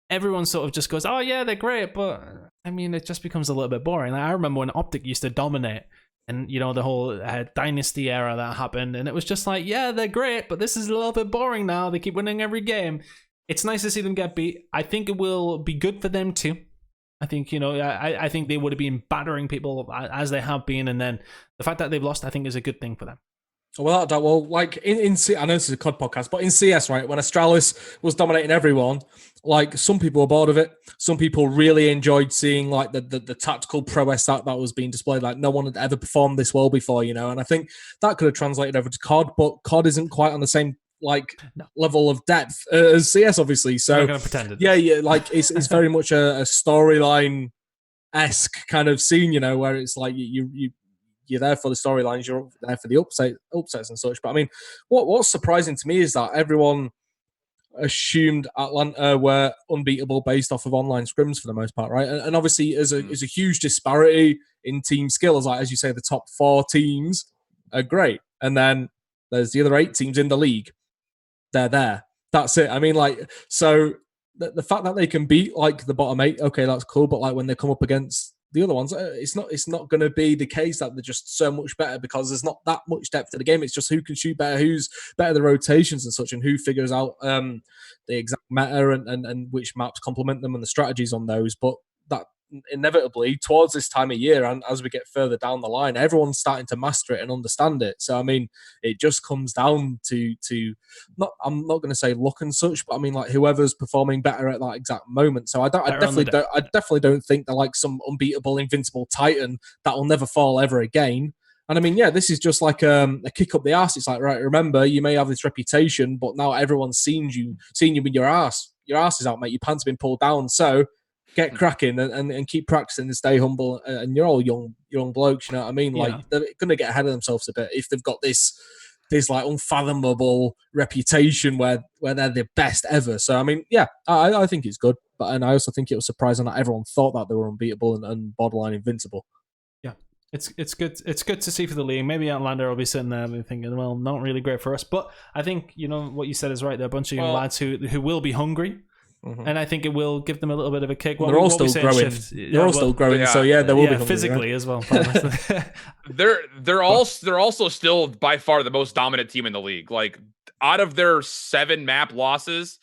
everyone sort of just goes, oh, yeah, they're great. But, I mean, it just becomes a little bit boring. Like, I remember when Optic used to dominate. And, you know, the whole Dynasty era that happened. And it was just like, yeah, they're great, but this is a little bit boring now. They keep winning every game. It's nice to see them get beat. I think it will be good for them too. I think, you know, I think they would have been battering people as they have been. And then the fact that they've lost, I think, is a good thing for them. Well, like in I know this is a COD podcast, but in CS, right, when Astralis was dominating everyone, like some people were bored of it. Some people really enjoyed seeing like the tactical prowess that was being displayed. Like no one had ever performed this well before, you know. And I think that could have translated over to COD, but COD isn't quite on the same level of depth as CS, obviously. So I'm not gonna pretend yeah, like it's very much a storyline-esque kind of scene, you know, where it's like you're there for the storylines, you're there for the upsets and such. But I mean, what's surprising to me is that everyone assumed Atlanta were unbeatable based off of online scrims for the most part, right? And obviously, there's a huge disparity in team skills. Like as you say, the top 4 teams are great, and then there's the other 8 teams in the league. They're there. That's it. I mean, like, so the fact that they can beat like the bottom 8, okay, that's cool. But like when they come up against the other ones, it's not going to be the case that they're just so much better because there's not that much depth to the game. It's just who can shoot better, who's better the rotations and such, and who figures out the exact meta and which maps complement them and the strategies on those. But that inevitably towards this time of year and as we get further down the line, everyone's starting to master it and understand it. So I mean, it just comes down to I'm not going to say luck and such, but I mean like whoever's performing better at that exact moment. So I definitely don't think they're like some unbeatable, invincible titan that will never fall ever again. And I mean, yeah, this is just like a kick up the arse. It's like, right, remember, you may have this reputation, but now everyone's seen you with your arse. Your arse is out, mate. Your pants have been pulled down. So get cracking and keep practicing and stay humble. And you're all young blokes, you know what I mean? Like they're going to get ahead of themselves a bit if they've got this like unfathomable reputation where they're the best ever. So I mean, yeah, I think it's good, and I also think it was surprising that everyone thought that they were unbeatable and borderline invincible. Yeah, it's good. It's good to see for the league. Maybe Atlanta will be sitting there and thinking, well, not really great for us. But I think, you know, what you said is right. There are a bunch of young lads who will be hungry. Mm-hmm. And I think it will give them a little bit of a kick. They're all still growing. Still growing. So yeah, they will be hungry, physically, right? As well. they're also still by far the most dominant team in the league. Like out of their 7 map losses,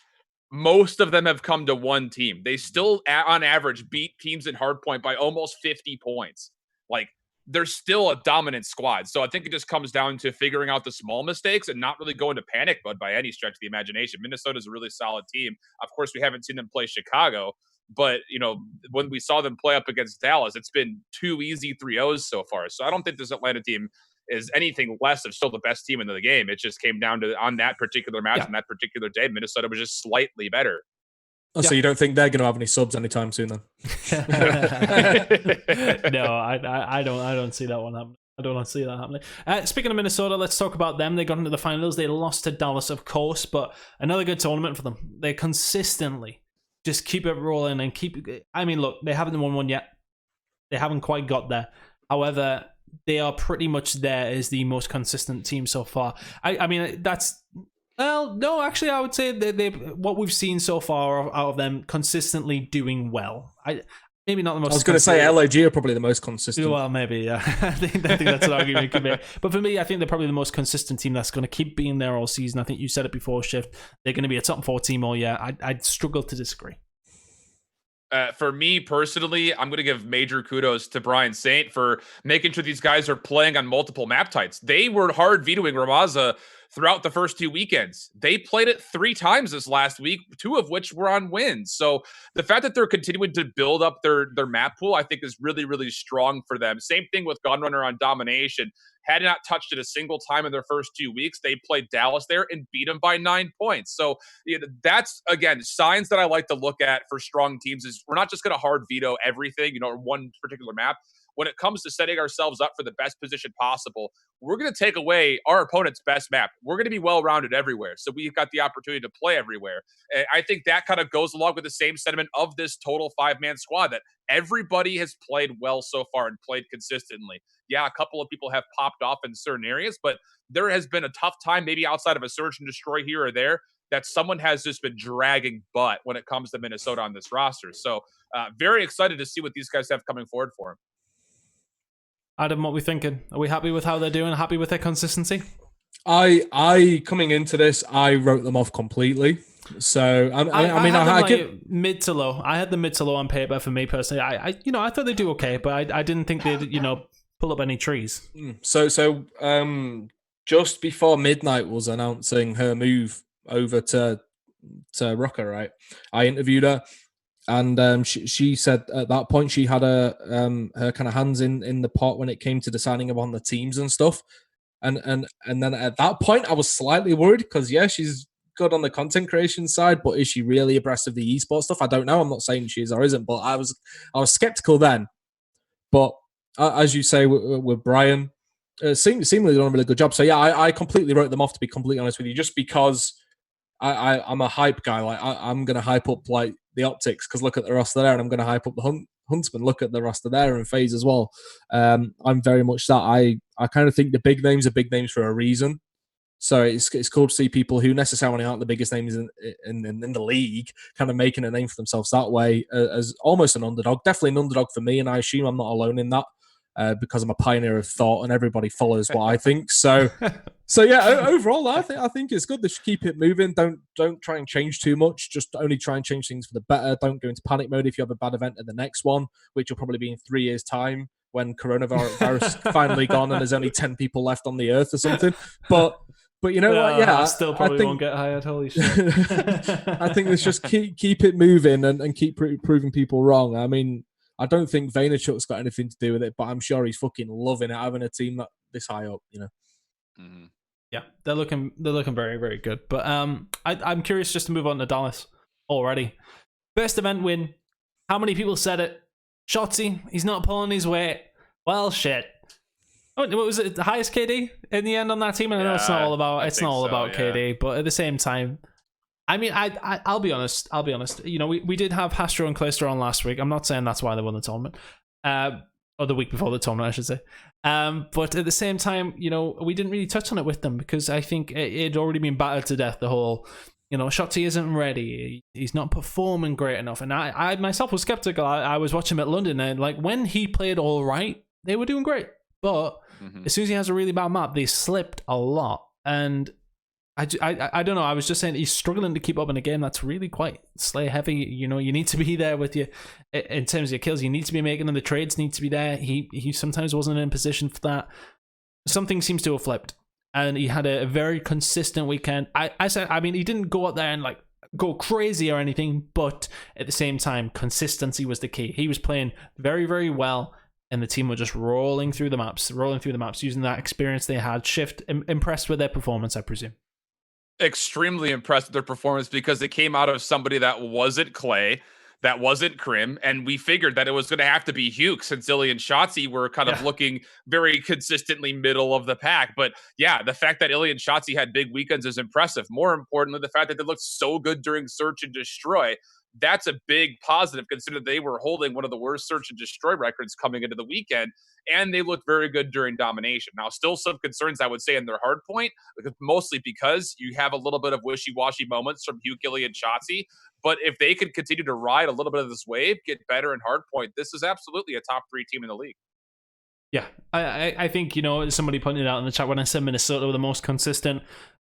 most of them have come to one team. They still, on average, beat teams in hardpoint by almost 50 points. Like they're still a dominant squad. So I think it just comes down to figuring out the small mistakes and not really going to panic mode by any stretch of the imagination. Minnesota's a really solid team. Of course, we haven't seen them play Chicago, but when we saw them play up against Dallas, it's been 2 easy 3-0s so far. So I don't think this Atlanta team is anything less of still the best team in the game. It just came down to, on that particular match and that particular day, Minnesota was just slightly better. Oh, so you don't think they're going to have any subs anytime soon then? No, I don't see that one happening. I don't see that happening. Speaking of Minnesota, let's talk about them. They got into the finals. They lost to Dallas, of course, but another good tournament for them. They consistently just keep it rolling and look, they haven't won one yet. They haven't quite got there. However, they are pretty much there as the most consistent team so far. I mean, that's... Well, no, actually, I would say they what we've seen so far out of them consistently doing well. Maybe not the most. I was going to say LAG are probably the most consistent. Well, maybe, yeah. I think that's an argument you could make. But for me, I think they're probably the most consistent team that's going to keep being there all season. I think you said it before, Shift. They're going to be a top 4 team all year. I'd struggle to disagree. For me personally, I'm going to give major kudos to Brian Saint for making sure these guys are playing on multiple map types. They were hard vetoing Ramaza throughout the first 2 weekends. They played it 3 times this last week, 2 of which were on wins. So the fact that they're continuing to build up their map pool, I think is really, really strong for them. Same thing with Gunrunner on Domination. Had not touched it a single time in their first 2 weeks. They played Dallas there and beat them by 9 points. So that's, again, signs that I like to look at for strong teams is we're not just going to hard veto everything, or one particular map. When it comes to setting ourselves up for the best position possible, we're going to take away our opponent's best map. We're going to be well-rounded everywhere. So we've got the opportunity to play everywhere. And I think that kind of goes along with the same sentiment of this total 5-man squad, that everybody has played well so far and played consistently. Yeah, a couple of people have popped off in certain areas, but there has been a tough time, maybe outside of a Search and Destroy here or there, that someone has just been dragging butt when it comes to Minnesota on this roster. So very excited to see what these guys have coming forward for them. Adam, what are we thinking? Are we happy with how they're doing? Happy with their consistency? I coming into this, I wrote them off completely. So I get mid to low. I had the mid to low on paper for me personally. I thought they'd do okay, but I didn't think they'd pull up any trees. So just before Midnight was announcing her move over to Rocker, right? I interviewed her. And she said at that point she had her kind of hands in the pot when it came to deciding upon the teams and stuff. And then at that point I was slightly worried because she's good on the content creation side, but is she really abreast of the esports stuff? I don't know. I'm not saying she is or isn't, but I was skeptical then. But as you say with Brian, seemingly done a really good job. So yeah, I completely wrote them off, to be completely honest with you, just because I'm a hype guy. Like I'm gonna hype up like the optics because look at the roster there, and I'm gonna hype up the Huntsman. Look at the roster there and FaZe as well. I'm very much that. I kind of think the big names are big names for a reason. So it's cool to see people who necessarily aren't the biggest names in the league kind of making a name for themselves that way as almost an underdog. Definitely an underdog for me, and I assume I'm not alone in that. Because I'm a pioneer of thought and everybody follows what I think. So yeah, overall, I think it's good. They should keep it moving. Don't try and change too much. Just only try and change things for the better. Don't go into panic mode if you have a bad event at the next one, which will probably be in 3 years' time when coronavirus finally gone and there's only 10 people left on the earth or something. But you know what? Yeah, I still probably won't get hired. Holy shit! I think let's just keep it moving and keep proving people wrong. I mean, I don't think Vaynerchuk's got anything to do with it, but I'm sure he's fucking loving it having a team that this high up, Mm-hmm. Yeah, they're looking very, very good. But I'm curious just to move on to Dallas already. First event win. How many people said it? Shotzi, he's not pulling his weight. Well, shit. What was it? The highest KD in the end on that team? And I know it's not all about KD, but at the same time, I mean, I'll be honest. We did have Hastro and Clayster on last week. I'm not saying that's why they won the tournament, or the week before the tournament, I should say. But at the same time, we didn't really touch on it with them because I think it had already been battered to death. The whole, Shotzi isn't ready. He's not performing great enough. And I myself was skeptical. I was watching him at London, and like when he played all right, they were doing great. But as soon as he has a really bad map, they slipped a lot. And I don't know. I was just saying he's struggling to keep up in a game that's really quite Slayer heavy. You know, you need to be there with you in terms of your kills. You need to be making them. The trades need to be there. He sometimes wasn't in position for that. Something seems to have flipped, and he had a very consistent weekend. I mean, he didn't go out there and like go crazy or anything, but at the same time, consistency was the key. He was playing very, very well, and the team were just rolling through the maps, using that experience they had. Shift, impressed with their performance, I presume. Extremely impressed with their performance because it came out of somebody that wasn't Clay, that wasn't Krim, and we figured that it was going to have to be Hugh since Illy and Shotzi were kind of looking very consistently middle of the pack. But yeah, the fact that Illy and Shotzi had big weekends is impressive. More importantly, the fact that they looked so good during Search and Destroy, that's a big positive considering they were holding one of the worst Search and Destroy records coming into the weekend, and they looked very good during Domination. Now, still some concerns, I would say, in their hard point, mostly because you have a little bit of wishy-washy moments from Hugh, Illy, and Shotzi. But if they could continue to ride a little bit of this wave, get better in hard point, this is absolutely a top 3 team in the league. Yeah, I think, you know, somebody pointed out in the chat when I said Minnesota were the most consistent.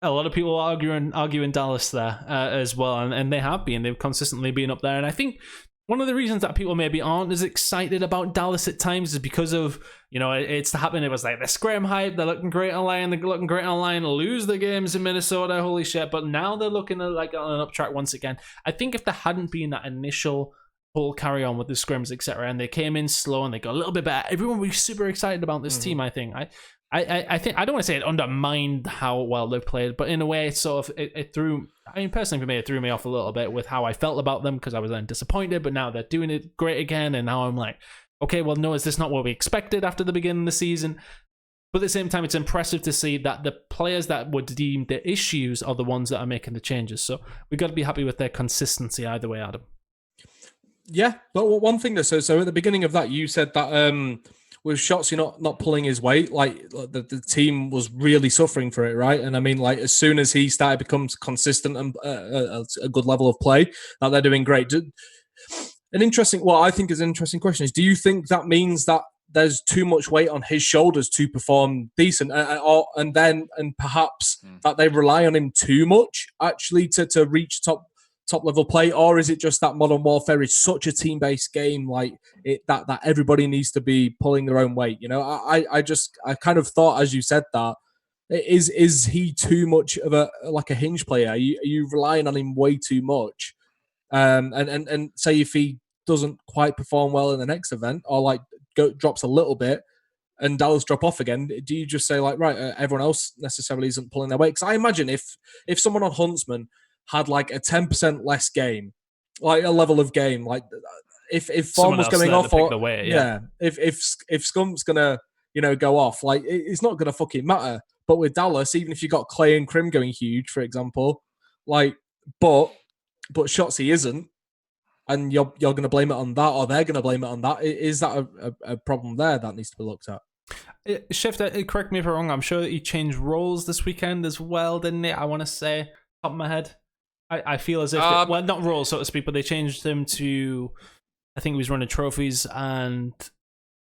A lot of people arguing Dallas there as well, and they have been. They've consistently been up there, and I think one of the reasons that people maybe aren't as excited about Dallas at times is because of, you know, it's happening. It was like the scrim hype. They're looking great online. Lose the games in Minnesota. Holy shit. But now they're looking at like on an up track once again. I think if there hadn't been that initial whole carry on with the scrims, etc., and they came in slow and they got a little bit better, everyone would be super excited about this team, I think. I think I don't want to say it undermined how well they've played, but in a way, it sort of it threw. I mean, personally for me, it threw me off a little bit with how I felt about them because I was then disappointed. But now they're doing it great again, and now I'm like, okay, well, no, is this not what we expected after the beginning of the season? But at the same time, it's impressive to see that the players that were deemed the issues are the ones that are making the changes. So we've got to be happy with their consistency either way, Adam. Yeah, but one thing that so at the beginning of that, you said that with Shotzi not pulling his weight, like the team was really suffering for it, right? And I mean, like as soon as he started becomes consistent and a good level of play, that they're doing great. What I think is an interesting question is: do you think that means that there's too much weight on his shoulders to perform decent, and perhaps that they rely on him too much actually to reach top level play, or is it just that Modern Warfare is such a team-based game, like that everybody needs to be pulling their own weight? You know, I kind of thought as you said that is he too much of a hinge player? Are you relying on him way too much? And say if he doesn't quite perform well in the next event, or like drops a little bit, and Dallas drop off again, do you just say like, right, everyone else necessarily isn't pulling their weight? Because I imagine if someone on Huntsman had like a 10% less game, like a level of game, like if form was going off, or if Scump's gonna go off, like it's not gonna fucking matter. But with Dallas, even if you got Clay and Krim going huge, for example, like but Shotzi isn't, and you're gonna blame it on that, or they're gonna blame it on that. Is that a problem there that needs to be looked at? Shift, correct me if I'm wrong. I'm sure that he changed roles this weekend as well, didn't he? I want to say, top of my head. I feel as if, well, not roles, so to speak, but they changed him to, I think he was running trophies and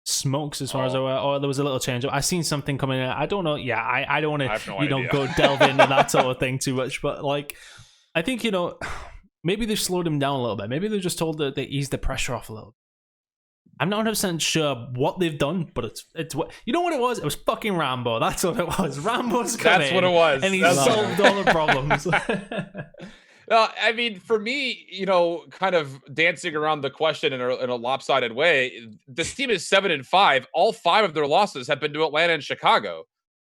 smokes as far as I were, or there was a little change. I seen something coming in. I don't know. Yeah, I don't want to, go delve into that sort of thing too much, but like, I think, maybe they've slowed him down a little bit. Maybe they've just told that they eased the pressure off a little. I'm not 100% sure what they've done, but it's what, you know what it was? It was fucking Rambo. That's what it was. Rambo's coming. That's what it was. And he solved all the problems. I mean, for me, kind of dancing around the question in a lopsided way, this team is 7-5. All 5 of their losses have been to Atlanta and Chicago.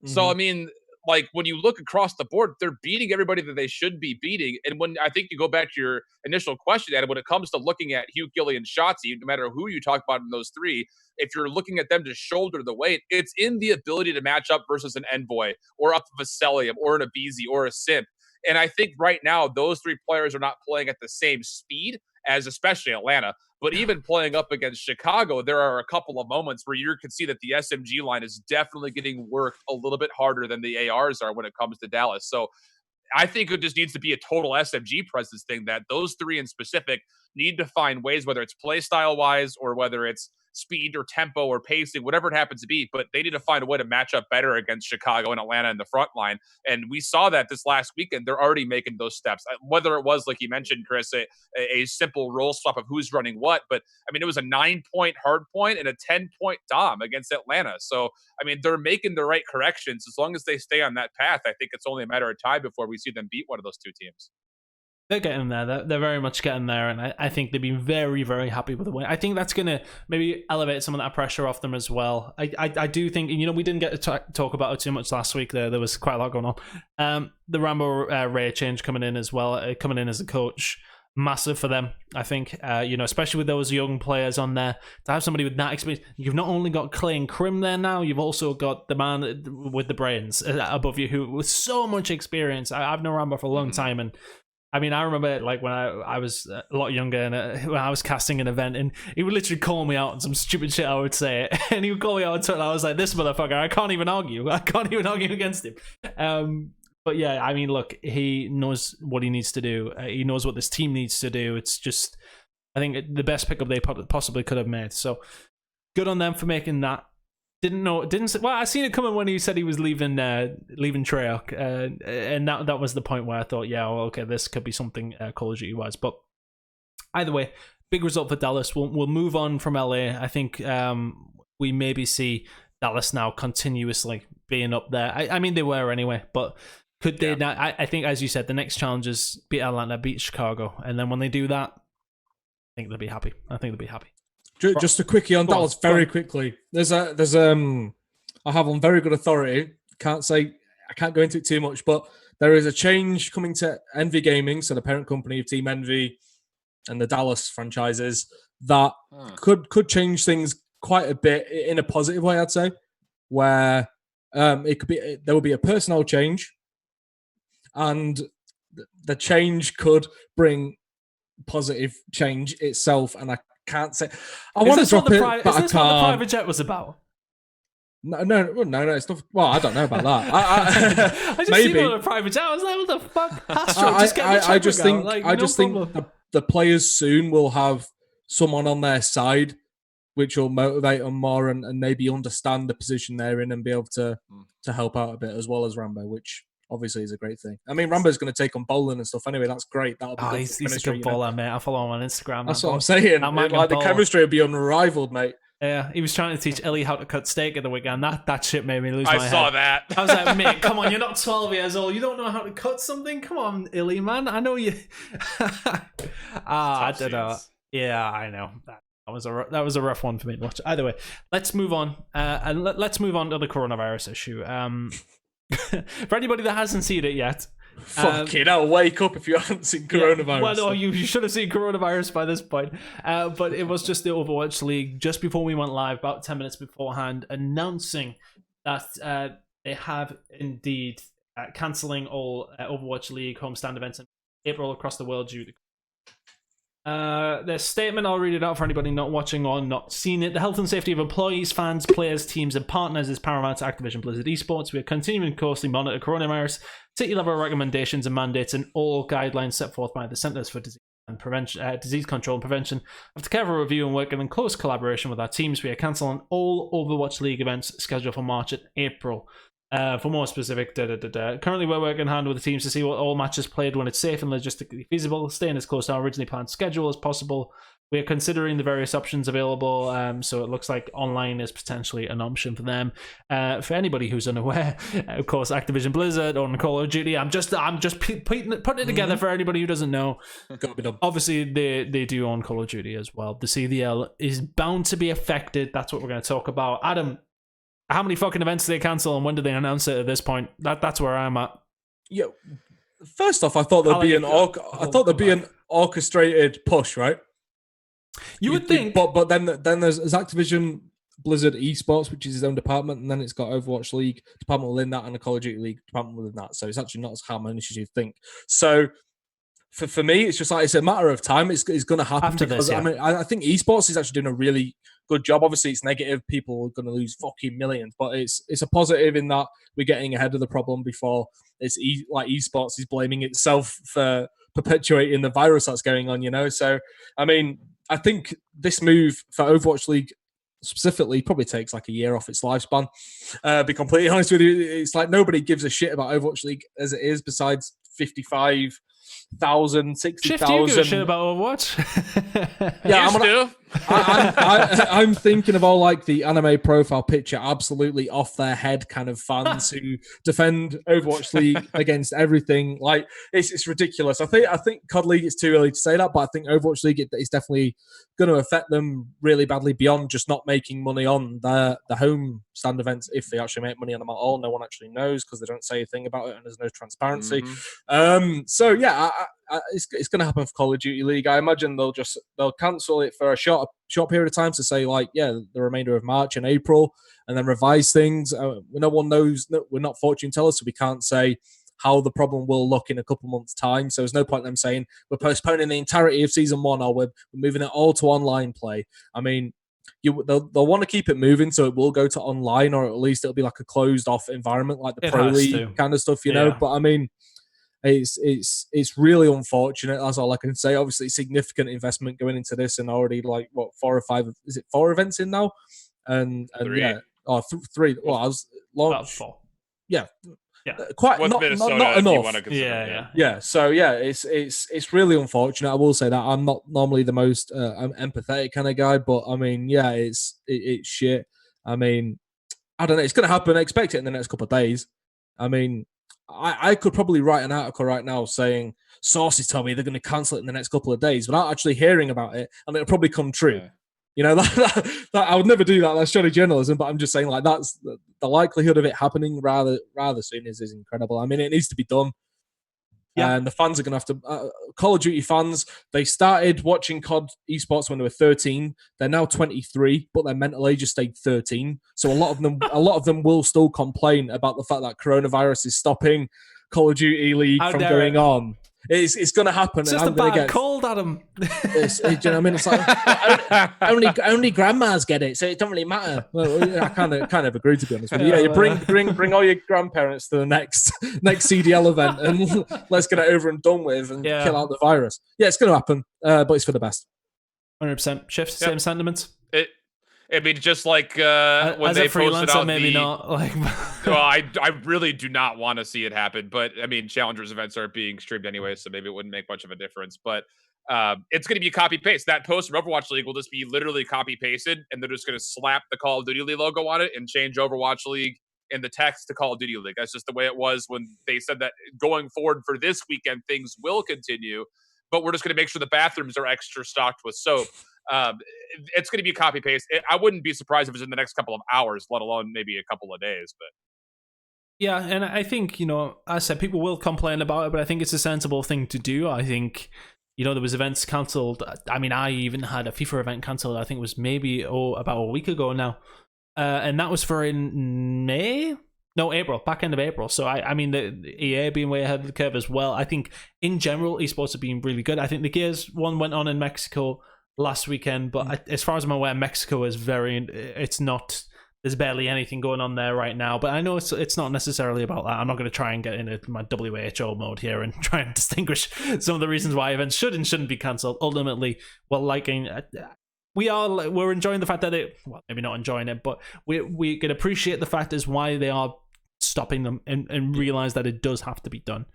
Mm-hmm. So, I mean, like when you look across the board, they're beating everybody that they should be beating. And when I think you go back to your initial question, Adam, when it comes to looking at Hugh, Gilly, and Shotzi, no matter who you talk about in those 3, if you're looking at them to shoulder the weight, it's in the ability to match up versus an Envoy or up a Vaselium or an Abizi or a Simp. And I think right now, those 3 players are not playing at the same speed as especially Atlanta. But even playing up against Chicago, there are a couple of moments where you can see that the SMG line is definitely getting worked a little bit harder than the ARs are when it comes to Dallas. So I think it just needs to be a total SMG presence thing, that those 3 in specific need to find ways, whether it's play style wise or whether it's speed or tempo or pacing, whatever it happens to be, but they need to find a way to match up better against Chicago and Atlanta in the front line. And we saw that this last weekend. They're already making those steps, whether it was, like you mentioned, Chris, a simple role swap of who's running what. But I mean, it was a 9-point hard point and a 10-point dom against Atlanta. So, I mean, they're making the right corrections. As long as they stay on that path, I think it's only a matter of time before we see them beat one of those two teams. They're getting there. They're very much getting there, and I think they've been very, very happy with the win. I think that's going to maybe elevate some of that pressure off them as well. I do think, you know, we didn't get to talk about it too much last week. There was quite a lot going on. The Rambo Ray change coming in as well, coming in as a coach, massive for them. I think, you know, especially with those young players on there, to have somebody with that experience. You've not only got Clay and Krim there now, you've also got the man with the brains above you, who with so much experience. I've known Rambo for a long time, and I mean, I remember like when I was a lot younger and when I was casting an event, and he would literally call me out on some stupid shit I would say, and he would call me out on Twitter, and I was like, this motherfucker, I can't even argue against him. But yeah, I mean, look, he knows what he needs to do. He knows what this team needs to do. It's just, I think, the best pickup they possibly could have made. So good on them for making that. Well, I seen it coming when he said he was leaving Treyarch, and that was the point where I thought, yeah, well, okay, this could be something Call of Duty wise. But either way, big result for Dallas. We'll move on from LA. I think we maybe see Dallas now continuously being up there. I mean, they were anyway, but could they now? I think, as you said, the next challenge is beat Atlanta, beat Chicago, and then when they do that, I think they'll be happy. Just a quickie on Dallas, very quickly. There's I have on very good authority. I can't go into it too much, but there is a change coming to Envy Gaming, so the parent company of Team Envy and the Dallas franchises, that could change things quite a bit in a positive way, I'd say, where there will be a personnel change, and the change could bring positive change itself, and I can't say. I want to drop it, but I can't. Is this what the private jet was about? No. It's not. Well, I don't know about that. I just maybe. Seen it on a private jet. I was like, what the fuck? I just think the players soon will have someone on their side, which will motivate them more and maybe understand the position they're in and be able to help out a bit, as well as Rambo, which obviously is a great thing. I mean, Rambo's going to take on bowling and stuff anyway. That's great. That'll be he's a good bowler, mate. I follow him on Instagram. That's what I'm saying. Like, the chemistry will be unrivaled, mate. Yeah, he was trying to teach Illy how to cut steak at the weekend. That shit made me lose my head. I saw that. I was like, mate, come on, you're not 12 years old. You don't know how to cut something? Come on, Illy, man. I know you. I don't know. Yeah, I know. That was a rough one for me to watch. Either way, let's move on. And let's move on to the coronavirus issue. For anybody that hasn't seen it yet, fucking hell, wake up if you haven't seen coronavirus. Yeah, well, no, you should have seen coronavirus by this point. But it was just the Overwatch League just before we went live, about 10 minutes beforehand, announcing that they have indeed cancelling all Overwatch League homestand events in April across the world due to their statement. I'll read it out for anybody not watching or not seen it. The health and safety of employees, fans, players, teams, and partners is paramount to Activision Blizzard Esports. We are continuing to closely monitor coronavirus, city-level recommendations and mandates, and all guidelines set forth by the Centers for Disease Control and Prevention. After careful review and working in close collaboration with our teams, we are cancelling all Overwatch League events scheduled for March and April. For more specific, currently we're working hand with the teams to see what all matches played when it's safe and logistically feasible, staying as close to our originally planned schedule as possible. We are considering the various options available, so it looks like online is potentially an option for them. For anybody who's unaware, of course, Activision Blizzard on Call of Duty. I'm just putting it together for anybody who doesn't know. Obviously, they do own Call of Duty as well. The CDL is bound to be affected. That's what we're going to talk about. Adam, how many fucking events do they cancel and when do they announce it at this point? That's where I'm at. Yeah. First off, I thought there'd be an orchestrated push, right? You would think, but then there's Activision Blizzard Esports, which is his own department, and then it's got Overwatch League department within that and a Call of Duty League department within that. So it's actually not as harmonious as you think. So for me, it's just like it's a matter of time. It's going to happen after because, this. Yeah. I mean, I think esports is actually doing a really good job. Obviously, it's negative. People are going to lose fucking millions, but it's a positive in that we're getting ahead of the problem before it's like esports is blaming itself for perpetuating the virus that's going on. You know, so I mean, I think this move for Overwatch League specifically probably takes like a year off its lifespan. Be completely honest with you, it's like nobody gives a shit about Overwatch League as it is, besides 55,000, 60,000. Shift, you give a shit about Overwatch? Yeah, I'm thinking of all like the anime profile picture, absolutely off their head kind of fans who defend Overwatch League against everything. Like it's ridiculous. I think COD League is too early to say that, but I think Overwatch League is definitely going to affect them really badly beyond just not making money on the home stand events. If they actually make money on them at all, no one actually knows because they don't say a thing about it and there's no transparency. So yeah, it's going to happen for Call of Duty League. I imagine they'll cancel it for a short period of time to say like, yeah, the remainder of March and April, and then revise things. No one knows. We're not fortune tellers, so we can't say how the problem will look in a couple months' time. So there's no point in them saying we're postponing the entirety of season 1 or we're moving it all to online play. I mean, they'll want to keep it moving, so it will go to online, or at least it'll be like a closed off environment, like the Pro League kind of stuff, you know. But I mean, it's really unfortunate. That's all I can say. Obviously, significant investment going into this, and already like what 4 or 5? Is it 4 events in now? And 3. Yeah, 3. Well, I was launched. 4. Yeah. Yeah, quite What's not Minnesota, enough. if you want to consider, Yeah. So yeah, it's really unfortunate. I will say that I'm not normally the most empathetic kind of guy, but I mean, yeah, it's shit. I mean, I don't know. It's going to happen. I expect it in the next couple of days. I mean, I could probably write an article right now saying sources tell me they're going to cancel it in the next couple of days without actually hearing about it, and it'll probably come true. Yeah. You know, that I would never do that. That's shoddy journalism, but I'm just saying, like, that's the likelihood of it happening rather soon is incredible. I mean, it needs to be done. Yeah. And the fans are going to have to... Call of Duty fans, they started watching COD Esports when they were 13. They're now 23, but their mental age has stayed 13. So a lot of them will still complain about the fact that coronavirus is stopping Call of Duty League from going on. It's going to happen. It's just a bad cold, Adam. Do you know what I mean? It's like only grandmas get it, so it don't really matter. Well, I kind of agree, to be honest with you. Yeah, you bring all your grandparents to the next CDL event and let's get it over and done with and kill out the virus. Yeah, it's going to happen, but it's for the best. 100% shift. Same sentiments. I mean, just like when they posted out maybe not. Like, well, I really do not want to see it happen. But I mean, Challengers events are being streamed anyway, so maybe it wouldn't make much of a difference. But it's going to be copy paste. That post from Overwatch League will just be literally copy pasted, and they're just going to slap the Call of Duty League logo on it and change Overwatch League in the text to Call of Duty League. That's just the way it was when they said that going forward for this weekend, things will continue, but we're just going to make sure the bathrooms are extra stocked with soap. It's going to be copy paste. I wouldn't be surprised if it's in the next couple of hours, let alone maybe a couple of days. But yeah, and I think, you know, as I said, people will complain about it, but I think it's a sensible thing to do. I think, you know, there was events cancelled. I mean, I even had a FIFA event cancelled. I think it was maybe about a week ago now, and that was for in April, back end of April. So I mean, the EA being way ahead of the curve as well. I think in general, esports have been really good. I think the Gears one went on in Mexico last weekend, but as far as I'm aware, Mexico is it's not, there's barely anything going on there right now. But I know it's not necessarily about that. I'm not going to try and get into my WHO mode here and try and distinguish some of the reasons why events should and shouldn't be cancelled. Ultimately, we're enjoying the fact that maybe not enjoying it, but we can appreciate the fact as why they are stopping them and realize that it does have to be done.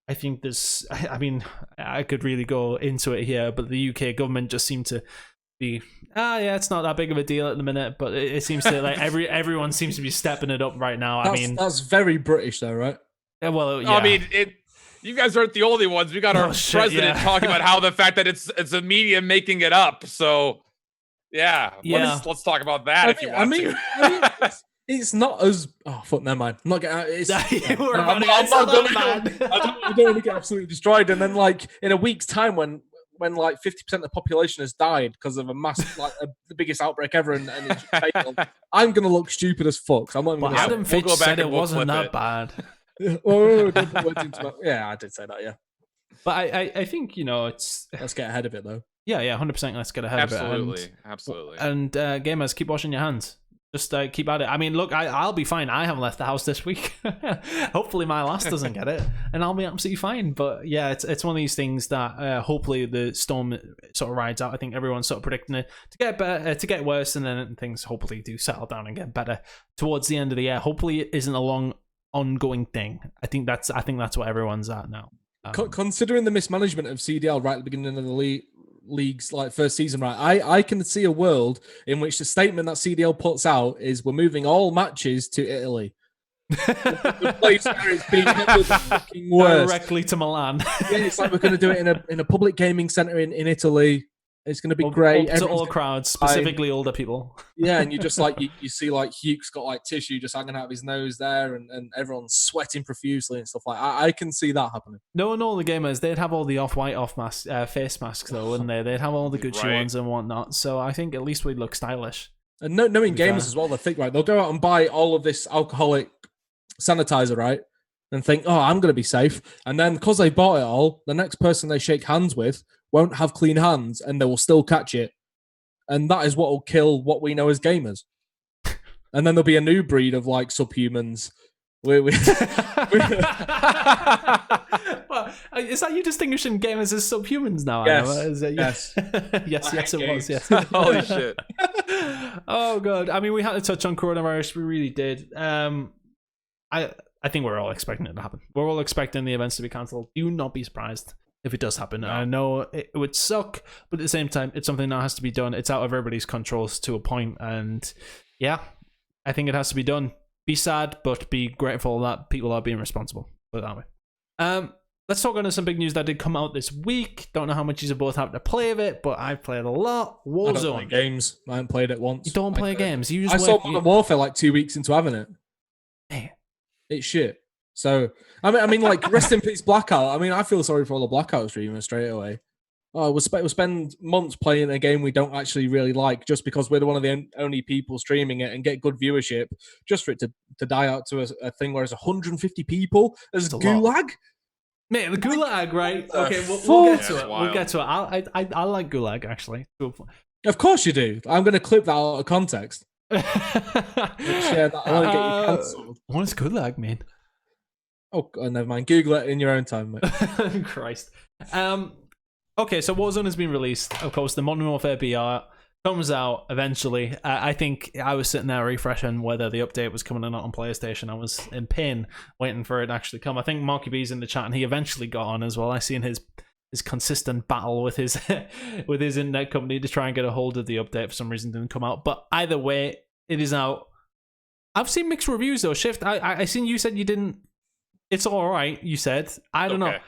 I think I mean, I could really go into it here, but the UK government just seemed to be, it's not that big of a deal at the minute, but it seems to, like, everyone seems to be stepping it up right now. That's very British though, right? Well, yeah. I mean, you guys aren't the only ones. We got our president talking about how the fact that it's a media making it up. So yeah. Let's talk about that if you want to. It's not as never mind. I'm not getting. I don't want to get absolutely destroyed. And then, like, in a week's time, when like 50% of the population has died because of a mass, like the biggest outbreak ever, and it's fatal, I'm gonna look stupid as fuck. So I'm not. Well, Adam Fitch said it wasn't that bad. Yeah, I did say that. Yeah, but I think, you know, let's get ahead of it though. Yeah, 100%. Let's get ahead of it. Absolutely. And gamers, keep washing your hands. Just keep at it. I mean, look, I'll be fine. I haven't left the house this week. Hopefully my last doesn't get it, and I'll be absolutely fine. But yeah, it's one of these things that hopefully the storm sort of rides out. I think everyone's sort of predicting it to get better, to get worse, and then things hopefully do settle down and get better towards the end of the year. Hopefully it isn't a long ongoing thing. I think that's what everyone's at now. Considering the mismanagement of CDL right at the beginning of the league's like first season, right? I can see a world in which the statement that CDL puts out is we're moving all matches to Italy. The place where it's being fucking worse. Directly to Milan. Yeah, it's like we're going to do it in a public gaming center in Italy. It's going to be great. To all crowds, specifically older people. Yeah, and you just like you see like Hugh's got like tissue just hanging out of his nose there, and everyone's sweating profusely and stuff like that. I can see that happening. No, the gamers, they'd have all the off-white face masks though, wouldn't they? They'd have all the Gucci ones and whatnot. So I think at least we'd look stylish. And knowing gamers as well, they think right, they'll go out and buy all of this alcoholic sanitizer, right? And think, oh, I'm going to be safe. And then because they bought it all, the next person they shake hands with won't have clean hands and they will still catch it. And that is what will kill what we know as gamers. And then there'll be a new breed of like subhumans. Well, is that you distinguishing gamers as subhumans now? Yes. Yes, it was. Yes. Holy shit. Oh, God. I mean, we had to touch on coronavirus. We really did. I think we're all expecting it to happen. We're all expecting the events to be cancelled. Do not be surprised if it does happen. No. I know it would suck, but at the same time, it's something that has to be done. It's out of everybody's controls to a point, and yeah, I think it has to be done. Be sad, but be grateful that people are being responsible. Put it that way. Let's talk on to some big news that did come out this week. Don't know how much you both have to play of it, but I've played a lot. Warzone. I don't play games. I haven't played it once. You don't play games. You just saw Modern Warfare like 2 weeks into having it. Damn. It's shit. So I mean, like rest in peace, Blackout. I mean, I feel sorry for all the Blackout streamers straight away. Oh, we'll spend months playing a game we don't actually really like just because we're one of the only people streaming it and get good viewership, just for it to die out to a thing where it's 150 people as Gulag. Mate, the Gulag, right? Okay, we'll get to it. We'll get to it. I like Gulag actually. Of course you do. I'm going to clip that out of context. Share that. I want to get you cancelled. What is Gulag mean? Oh, never mind. Google it in your own time, mate. Christ. Okay, so Warzone has been released. Of course, the Modern Warfare BR comes out eventually. I think I was sitting there refreshing whether the update was coming or not on PlayStation. I was in pain waiting for it to actually come. I think Marky B's in the chat, and he eventually got on as well. I seen his consistent battle with his with his internet company to try and get a hold of the update. For some reason, didn't come out. But either way, it is out. I've seen mixed reviews though. Shift. I seen you said you didn't. It's all right. You said. I don't know.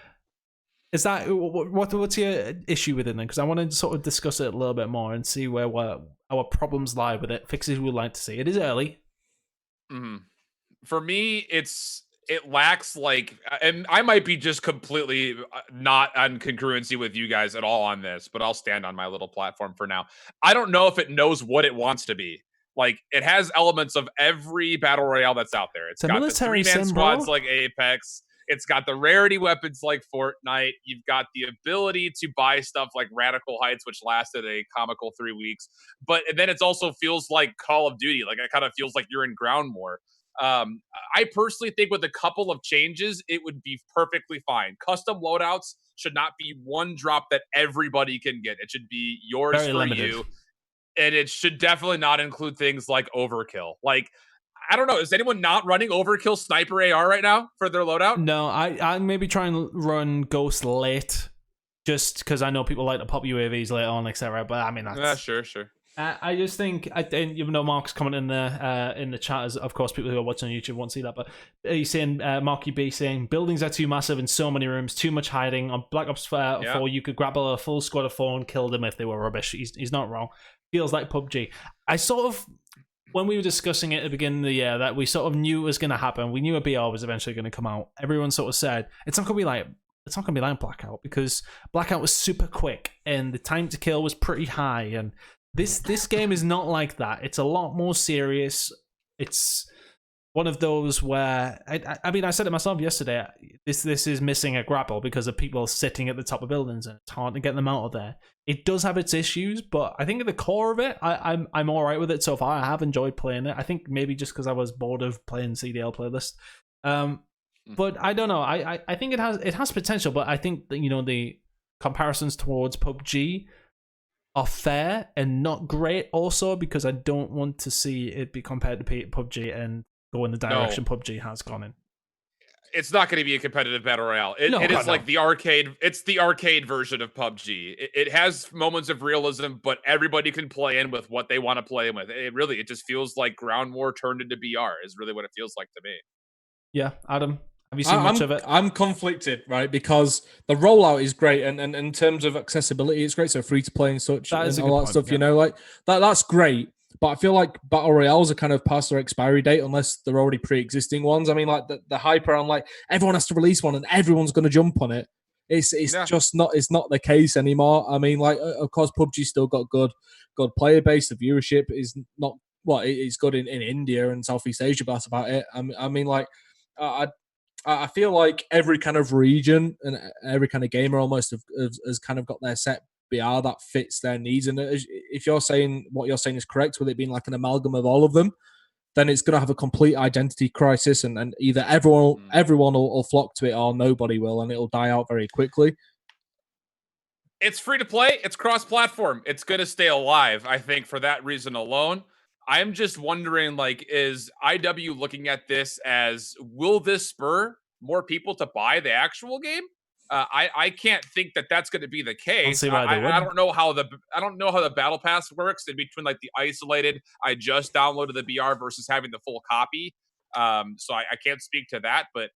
Is that what's your issue with it then? Because I want to sort of discuss it a little bit more and see where our problems lie with it. Fixes we'd like to see. It is early. Mm-hmm. For me, it lacks like, and I might be just completely not on congruency with you guys at all on this, but I'll stand on my little platform for now. I don't know if it knows what it wants to be. Like, it has elements of every battle royale that's out there. It's got the 3-man squads like Apex. It's got the rarity weapons like Fortnite. You've got the ability to buy stuff like Radical Heights, which lasted a comical 3 weeks. But then it also feels like Call of Duty. Like, it kind of feels like you're in Ground War. I personally think with a couple of changes, it would be perfectly fine. Custom loadouts should not be one drop that everybody can get. It should be yours Very for limited. you. And it should definitely not include things like Overkill. Like, I don't know. Is anyone not running Overkill Sniper AR right now for their loadout? No, I maybe try and run Ghost late, just because I know people like to pop UAVs later on, etc. But I mean, that's sure. I just think, even though Mark's coming in the chat, as of course people who are watching on YouTube won't see that, but he's saying Marky B saying buildings are too massive in so many rooms, too much hiding. On Black Ops 4, you could grab a full squad of 4 and kill them if they were rubbish. He's not wrong. Feels like PUBG. I sort of, when we were discussing it at the beginning of the year, that we sort of knew it was going to happen. We knew a BR was eventually going to come out. Everyone sort of said it's not going to be like Blackout, because Blackout was super quick and the time to kill was pretty high. And this game is not like that. It's a lot more serious. It's one of those where I mean, I said it myself yesterday. This is missing a grapple because of people sitting at the top of buildings, and it's hard to get them out of there. It does have its issues, but I think at the core of it, I'm all right with it so far. I have enjoyed playing it. I think maybe just because I was bored of playing CDL playlist. But I don't know. I think it has potential, but I think that, the comparisons towards PUBG are fair and not great also, because I don't want to see it be compared to PUBG and go in the direction PUBG has gone in. It's not going to be a competitive battle royale. It is like the arcade. It's the arcade version of PUBG. It has moments of realism, but everybody can play in with what they want to play in with. It just feels like Ground War turned into BR is really what it feels like to me. Yeah, Adam, have you seen much of it? I'm conflicted, right? Because the rollout is great, and in terms of accessibility, it's great. So free to play and such, and all that stuff. Yeah. Like that's great. But I feel like battle royales are kind of past their expiry date unless they're already pre-existing ones. I mean, like the hype around like everyone has to release one and everyone's going to jump on it. It's just not. It's not the case anymore. I mean, like of course PUBG still got good player base. The viewership is not it's good in India and Southeast Asia, but that's about it. I mean, like I feel like every kind of region and every kind of gamer almost has kind of got their set BR that fits their needs. And if you're saying what you're saying is correct, with it being like an amalgam of all of them, then it's going to have a complete identity crisis, and either everyone will flock to it or nobody will, and it'll die out very quickly. It's free to play. It's cross-platform. It's going to stay alive, I think, for that reason alone. I'm just wondering, like, is IW looking at this as, will this spur more people to buy the actual game? I can't think that that's going to be the case. I don't know how the battle pass works in between like the isolated. I just downloaded the BR versus having the full copy. So I can't speak to that, but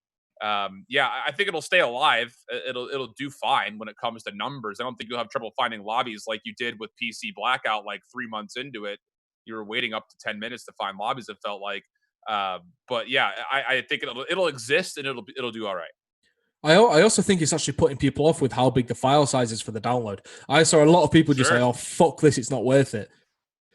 yeah, I think it'll stay alive. It'll do fine when it comes to numbers. I don't think you'll have trouble finding lobbies like you did with PC Blackout. Like 3 months into it, you were waiting up to 10 minutes to find lobbies. It felt like, but yeah, I think it'll exist and it'll do all right. I also think it's actually putting people off with how big the file size is for the download. I saw a lot of people just say, "Oh, fuck this, it's not worth it."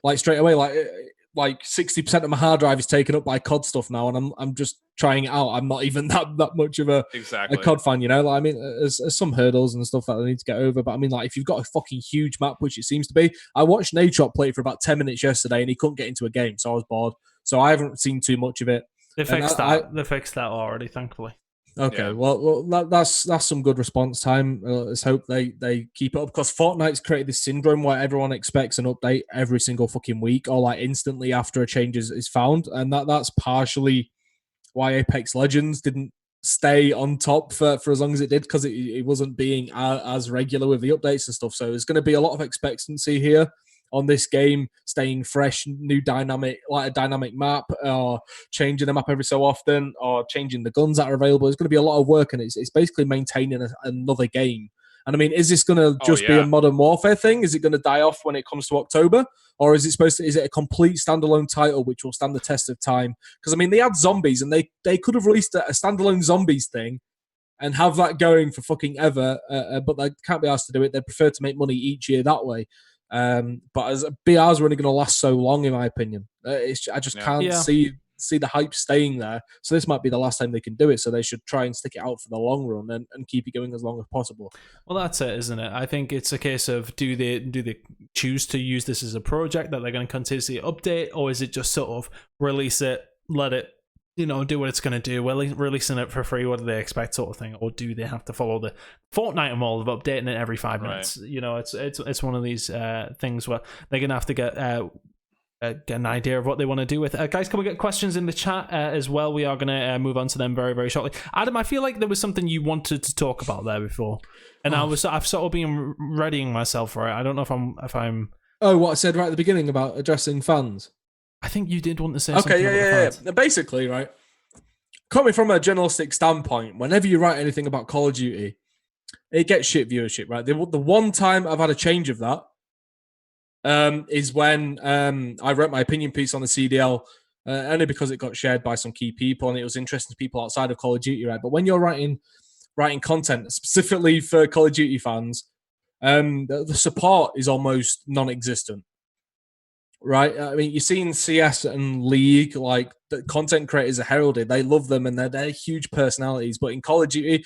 Like straight away, like 60% of my hard drive is taken up by COD stuff now, and I'm just trying it out. I'm not even that much of a COD fan, Like, I mean, there's some hurdles and stuff that I need to get over, but I mean, like, if you've got a fucking huge map, which it seems to be, I watched Nadeshot play it for about 10 minutes yesterday, and he couldn't get into a game, so I was bored. So I haven't seen too much of it. They fixed that. They fixed that already, thankfully. Okay, yeah. Well, that's some good response time. Let's hope they keep it up, because Fortnite's created this syndrome where everyone expects an update every single fucking week or like instantly after a change is found, and that's partially why Apex Legends didn't stay on top for as long as it did, because it wasn't being as regular with the updates and stuff. So there's going to be a lot of expectancy here on this game staying fresh, new dynamic, like a dynamic map, or changing the map every so often, or changing the guns that are available. There's going to be a lot of work, and it's basically maintaining another game. And I mean, is this going to just be a Modern Warfare thing? Is it going to die off when it comes to October? Or is it a complete standalone title which will stand the test of time? Because I mean, they had zombies, and they could have released a standalone zombies thing and have that going for fucking ever, but they can't be asked to do it. They prefer to make money each year that way. But as BRs are only going to last so long, in my opinion. I just can't see the hype staying there. So this might be the last time they can do it. So they should try and stick it out for the long run and keep it going as long as possible. Well, that's it, isn't it? I think it's a case of do they choose to use this as a project that they're going to continuously update, or is it just sort of release it, let it do what it's going to do, releasing it for free, what do they expect, sort of thing, or do they have to follow the Fortnite mold of updating it every 5 minutes? Right. It's one of these things where they're going to have to get an idea of what they want to do with it. Guys, can we get questions in the chat as well? We are going to move on to them very, very shortly. Adam, I feel like there was something you wanted to talk about there before, and I've sort of been readying myself for it. I don't know if I'm. Oh, what I said right at the beginning about addressing fans. I think you did want to say something. Okay, yeah. Basically, right, coming from a journalistic standpoint, whenever you write anything about Call of Duty, it gets shit viewership, right? The one time I've had a change of that is when I wrote my opinion piece on the CDL, only because it got shared by some key people and it was interesting to people outside of Call of Duty, right? But when you're writing content specifically for Call of Duty fans, the support is almost non-existent. right? I mean, you've seen CS and League, like the content creators are heralded. They love them and they're huge personalities. But in Call of Duty,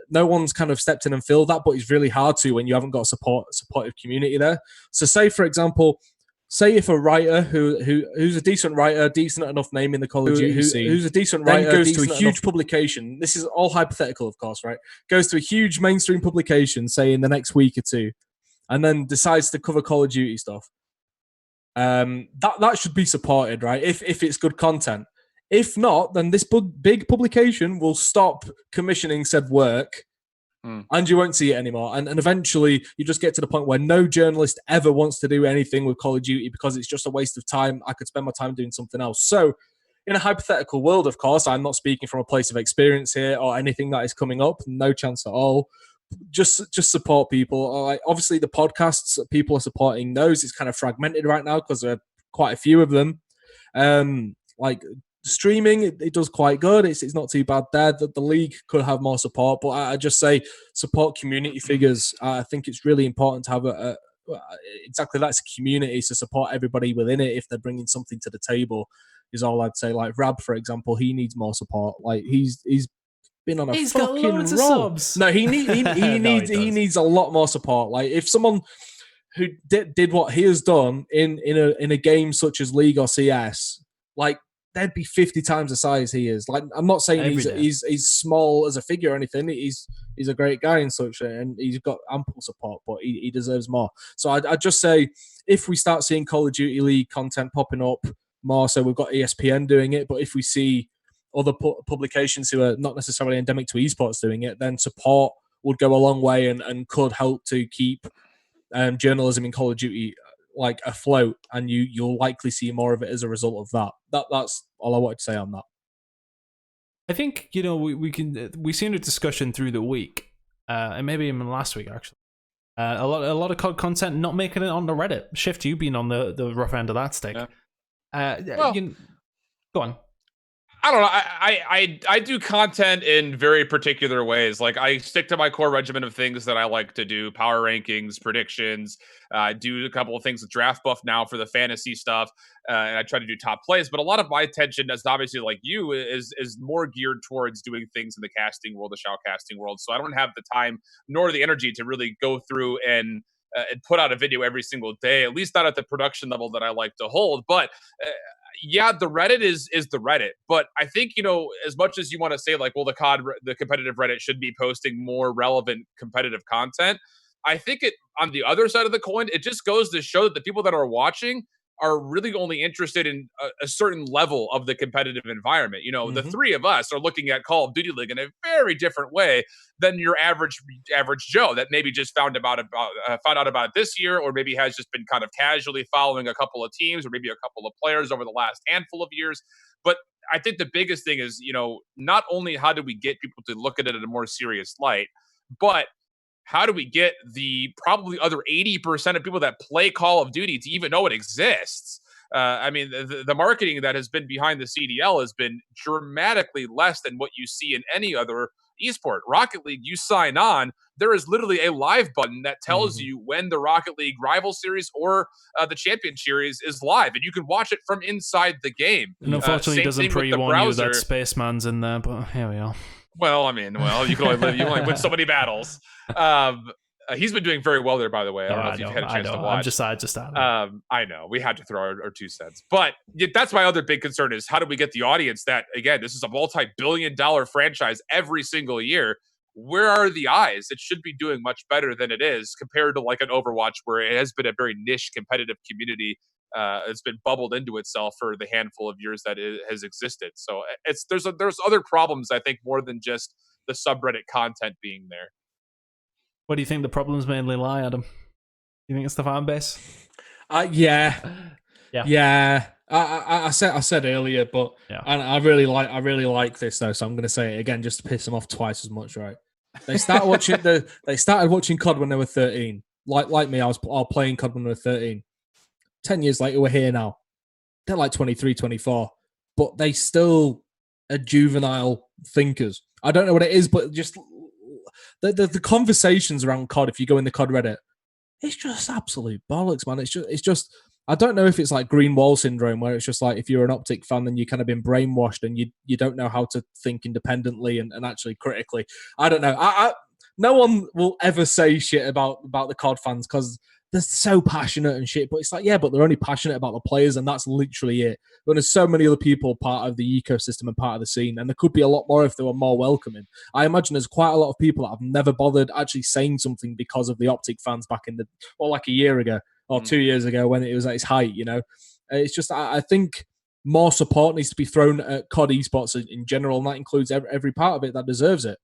no one's kind of stepped in and filled that, but it's really hard to when you haven't got a supportive community there. So say, for example, if a writer who's a decent writer, decent enough name in the Call of Duty scene, who's a decent writer, goes to a huge publication. This is all hypothetical, of course, right? Goes to a huge mainstream publication, say in the next week or two, and then decides to cover Call of Duty stuff. That should be supported, right? If it's good content. If not, then this big publication will stop commissioning said work, and you won't see it anymore. And eventually, you just get to the point where no journalist ever wants to do anything with Call of Duty because it's just a waste of time. I could spend my time doing something else. So, in a hypothetical world, of course, I'm not speaking from a place of experience here or anything that is coming up. No chance at all. Just support people. Like, obviously, the podcasts, people are supporting those. It's kind of fragmented right now because there are quite a few of them. Like streaming, it does quite good. It's not too bad there. The league could have more support, but I just say support community figures. I think it's really important to have exactly that's a community to support everybody within it if they're bringing something to the table. Is all I'd say. Like Rab, for example, he needs more support. Like he's been on a fucking roll. Of subs. No, he needs a lot more support. Like if someone who did what he has done in a game such as League or CS, like they'd be 50 times the size he is. Like I'm not saying he's small as a figure or anything. He's a great guy and such, and he's got ample support, but he deserves more. So I'd just say if we start seeing Call of Duty League content popping up more, so we've got ESPN doing it, but if we see other publications who are not necessarily endemic to esports doing it, then support would go a long way and could help to keep journalism in Call of Duty like afloat, and you'll likely see more of it as a result of that. That's all I wanted to say on that. I think we seen a discussion through the week, and maybe even last week actually. A lot of COD content not making it on the Reddit. Shift, you've been on the rough end of that stick. Yeah. Go on. I don't know. I do content in very particular ways. Like I stick to my core regimen of things that I like to do: power rankings, predictions. I do a couple of things with Draft Buff now for the fantasy stuff, and I try to do top plays. But a lot of my attention, as obviously like you, is more geared towards doing things in the casting world, the shoutcasting world. So I don't have the time nor the energy to really go through and put out a video every single day. At least not at the production level that I like to hold. But yeah, the Reddit is the Reddit, but I think, as much as you want to say like, well, the competitive Reddit should be posting more relevant competitive content, I think on the other side of the coin, it just goes to show that the people that are watching are really only interested in a certain level of the competitive environment. The three of us are looking at Call of Duty League in a very different way than your average Joe that maybe just found out about it this year, or maybe has just been kind of casually following a couple of teams or maybe a couple of players over the last handful of years. But I think the biggest thing is, not only how do we get people to look at it in a more serious light, but how do we get the probably other 80% of people that play Call of Duty to even know it exists? I mean, the marketing that has been behind the CDL has been dramatically less than what you see in any other esport. Rocket League, you sign on, there is literally a live button that tells you when the Rocket League Rival Series or the Champion Series is live, and you can watch it from inside the game. And unfortunately, it doesn't pre-warn you that Spaceman's in there, but here we are. Well, I mean, you can only win so many battles. He's been doing very well there, by the way. I don't know if you've had a chance to watch. I just I know we had to throw our 2 cents, but that's my other big concern is how do we get the audience that, again, this is a multi-billion-dollar franchise every single year. Where are the eyes? It should be doing much better than it is compared to like an Overwatch, where it has been a very niche competitive community. It's been bubbled into itself for the handful of years that it has existed. So there's other problems, I think, more than just the subreddit content being there. What do you think the problems mainly lie, Adam? Do you think it's the fan base? Yeah. I said earlier, but and I really like this though, so I'm going to say it again just to piss them off twice as much. Right? They started watching COD when they were 13. Like me, I was playing COD when they were 13. 10 years later, we're here now. They're like 23, 24, but they still are juvenile thinkers. I don't know what it is, but just the conversations around COD, if you go in the COD Reddit, it's just absolute bollocks, man. It's just I don't know if it's like green wall syndrome, where it's just like if you're an Optic fan, then you kind of been brainwashed and you don't know how to think independently and actually critically. I don't know. No one will ever say shit about the COD fans because they're so passionate and shit. But it's like, yeah, but they're only passionate about the players, and that's literally it. But there's so many other people part of the ecosystem and part of the scene, and there could be a lot more if they were more welcoming. I imagine there's quite a lot of people that have never bothered actually saying something because of the Optic fans back in like a year ago or 2 years ago when it was at its height. It's just I think more support needs to be thrown at COD esports in general, and that includes every part of it that deserves it,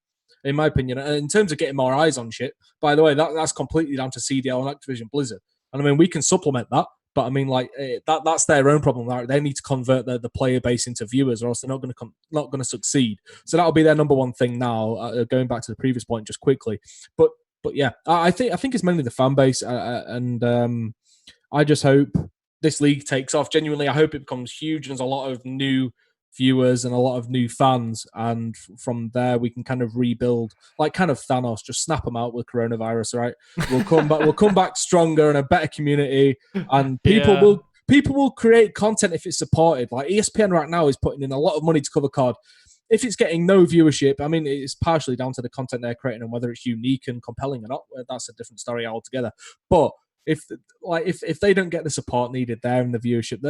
in my opinion. And in terms of getting more eyes on shit, by the way, that's completely down to CDL and Activision Blizzard. And I mean, we can supplement that, but I mean, like that's their own problem. Right? They need to convert the player base into viewers, or else they're not going to succeed. So that'll be their number one thing now. Going back to the previous point, just quickly, but yeah, I think it's mainly the fan base, and I just hope this league takes off. Genuinely, I hope it becomes huge and there's a lot of new viewers and a lot of new fans, and from there we can kind of rebuild, like kind of Thanos, just snap them out with coronavirus. Right, we'll come back stronger and a better community, and people will create content if it's supported. Like ESPN right now is putting in a lot of money to cover COD. If it's getting no viewership, I mean, it's partially down to the content they're creating and whether it's unique and compelling or not. That's a different story altogether. But if they don't get the support needed there and the viewership,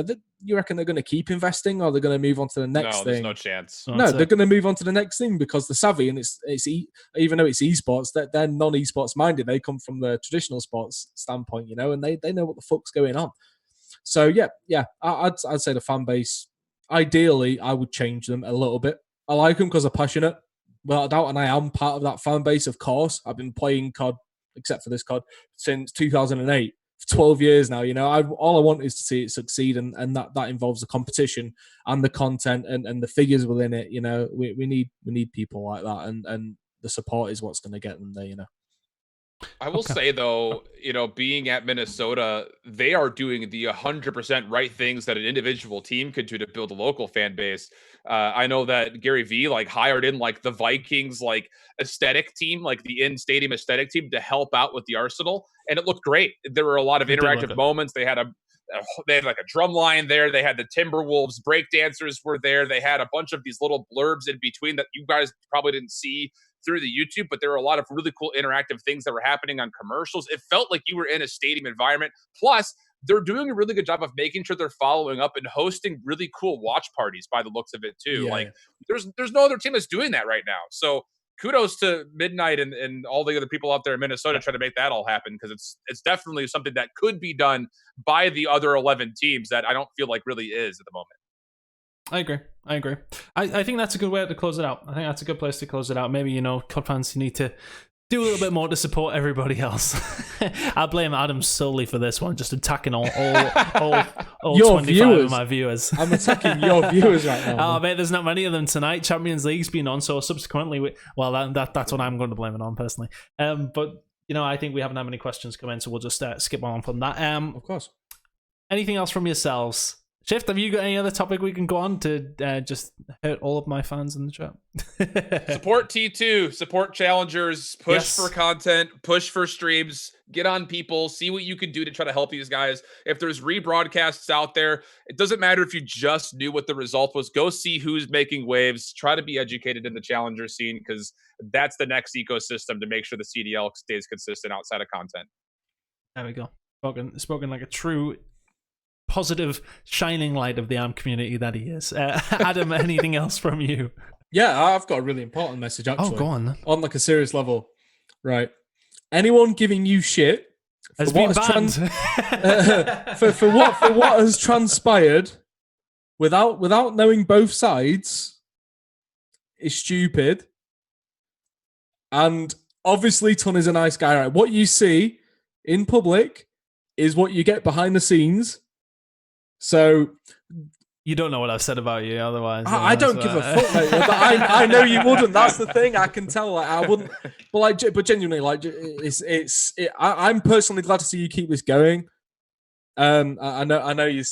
you reckon they're going to keep investing, or they're going to move on to the next thing? No, there's no chance. No, they're going to move on to the next thing because they're savvy, and it's even though it's esports, they're non-esports minded. They come from the traditional sports standpoint, and they know what the fuck's going on. So yeah, I'd say the fan base. Ideally, I would change them a little bit. I like them because they're passionate, without a doubt, and I am part of that fan base. Of course, I've been playing COD, except for this COD, since 2008. For 12 years now, all I want is to see it succeed, and that involves the competition and the content and the figures within it. We need people like that, and the support is what's going to get them there. I will say though, being at Minnesota, they are doing the 100% right things that an individual team could do to build a local fan base. I know that Gary V hired in the Vikings aesthetic team, the in-stadium aesthetic team, to help out with the Arsenal, and it looked great. There were a lot of interactive moments. They had a drum line there. They had the Timberwolves break dancers were there. They had a bunch of these little blurbs in between that you guys probably didn't see through the YouTube, but there were a lot of really cool interactive things that were happening on commercials. It felt like you were in a stadium environment. Plus, they're doing a really good job of making sure they're following up and hosting really cool watch parties by the looks of it too. Yeah. There's no other team that's doing that right now. So kudos to Midnight and all the other people out there in Minnesota trying to make that all happen, because it's definitely something that could be done by the other 11 teams that I don't feel like really is at the moment. I agree. I think that's a good way to close it out. I think that's a good place to close it out. Maybe, COD fans need to do a little bit more to support everybody else. I blame Adam solely for this one, just attacking all 25 viewers. Of my viewers. I'm attacking your viewers right now. Oh, mate, there's not many of them tonight. Champions League's been on, so subsequently, that's what I'm going to blame it on personally. But, I think we haven't had any questions come in, so we'll just skip on from that. Of course. Anything else from yourselves? Shift, have you got any other topic we can go on to just hurt all of my fans in the chat? Support T2, support challengers, push for content, push for streams, get on people, see what you can do to try to help these guys. If there's rebroadcasts out there, it doesn't matter if you just knew what the result was. Go see who's making waves. Try to be educated in the challenger scene, because that's the next ecosystem to make sure the CDL stays consistent outside of content. There we go. Spoken like a true positive shining light of the ARM community that he is. Adam, anything else from you? Yeah, I've got a really important message actually. Oh, go on. On a serious level. Right. Anyone giving you shit has been banned. For what has transpired without knowing both sides is stupid. And obviously Tunn is a nice guy, right? What you see in public is what you get behind the scenes. So you don't know what I've said about you otherwise. I don't give a fuck, mate. But I know you wouldn't. That's the thing. I can tell. I wouldn't. But genuinely, I'm personally glad to see you keep this going. I know you.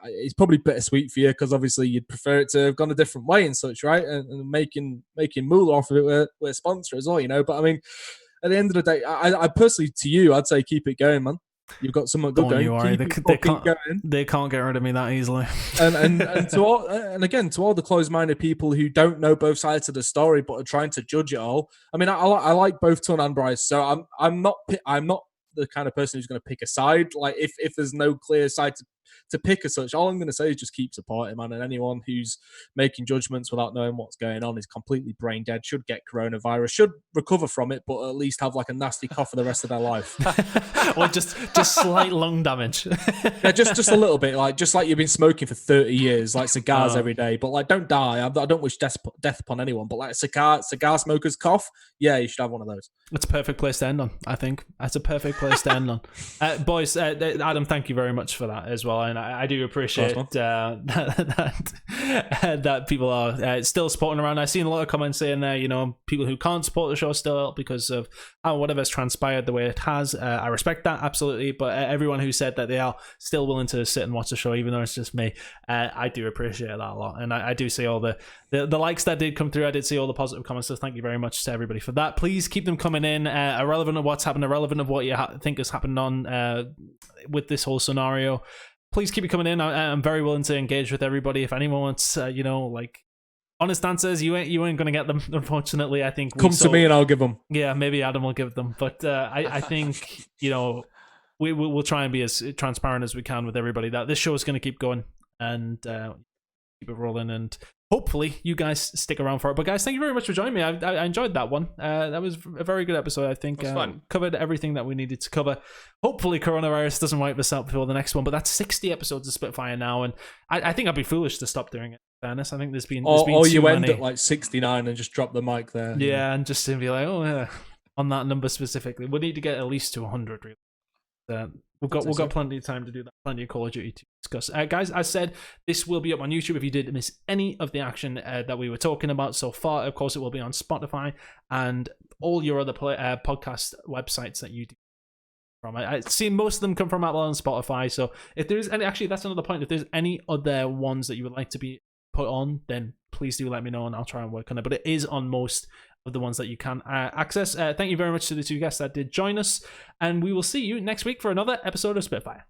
It's probably bittersweet for you because obviously you'd prefer it to have gone a different way and such, right? And making moolah off of it with a sponsor as well, But I mean, at the end of the day, I personally, to you, I'd say keep it going, man. You've got someone good going. You are. They can't get rid of me that easily. and to all, and again, to all the closed-minded people who don't know both sides of the story but are trying to judge it all. I mean, I like both Tunn and Bryce, so I'm not the kind of person who's going to pick a side. Like if there's no clear side to pick as such, all I'm going to say is just keep supporting, man. And anyone who's making judgments without knowing what's going on is completely brain dead, should get coronavirus, should recover from it, but at least have like a nasty cough for the rest of their life. Or just slight lung damage. Yeah, just a little bit, like just like you've been smoking for 30 years, like cigars every day, but like don't die. I don't wish death upon anyone, but like cigar smoker's cough, yeah, you should have one of those. It's a perfect place to end on, I think. That's a perfect place to end on. Boys, Adam, thank you very much for that as well. And I do appreciate that people are still supporting around. I've seen a lot of comments saying there, people who can't support the show still because of whatever's transpired the way it has. I respect that, absolutely. But everyone who said that they are still willing to sit and watch the show, even though it's just me, I do appreciate that a lot. And I do see all the likes that did come through. I did see all the positive comments, so thank you very much to everybody for that. Please keep them coming in, irrelevant of what's happened, irrelevant of what you think has happened on with this whole scenario. Please keep it coming in. I'm very willing to engage with everybody. If anyone wants, like honest answers, you ain't gonna get them. Unfortunately, I think come to me and I'll give them. Yeah, maybe Adam will give them, but I think we'll try and be as transparent as we can with everybody. That this show is going to keep going and keep it rolling, and hopefully you guys stick around for it. But guys, thank you very much for joining me. I enjoyed that one. That was a very good episode. I think fun. Covered everything that we needed to cover. Hopefully coronavirus doesn't wipe us out before the next one, but that's 60 episodes of Spitfire now, and I think I'd be foolish to stop doing it. Fairness, I think there's been or too you end many. at like 69 and just drop the mic there. Yeah, and just to be like, oh yeah, on that number specifically, we need to get at least to 100. Really. We've got plenty of time to do that. Plenty of Call of Duty to discuss. Guys, as said, this will be up on YouTube if you did miss any of the action that we were talking about so far. Of course, it will be on Spotify and all your other podcast websites that you do from. I see most of them come from Apple and Spotify. So if there's any, actually, that's another point. If there's any other ones that you would like to be put on, then please do let me know and I'll try and work on it. But it is on most of the ones that you can access. Thank you very much to the two guests that did join us, and we will see you next week for another episode of Spitfire.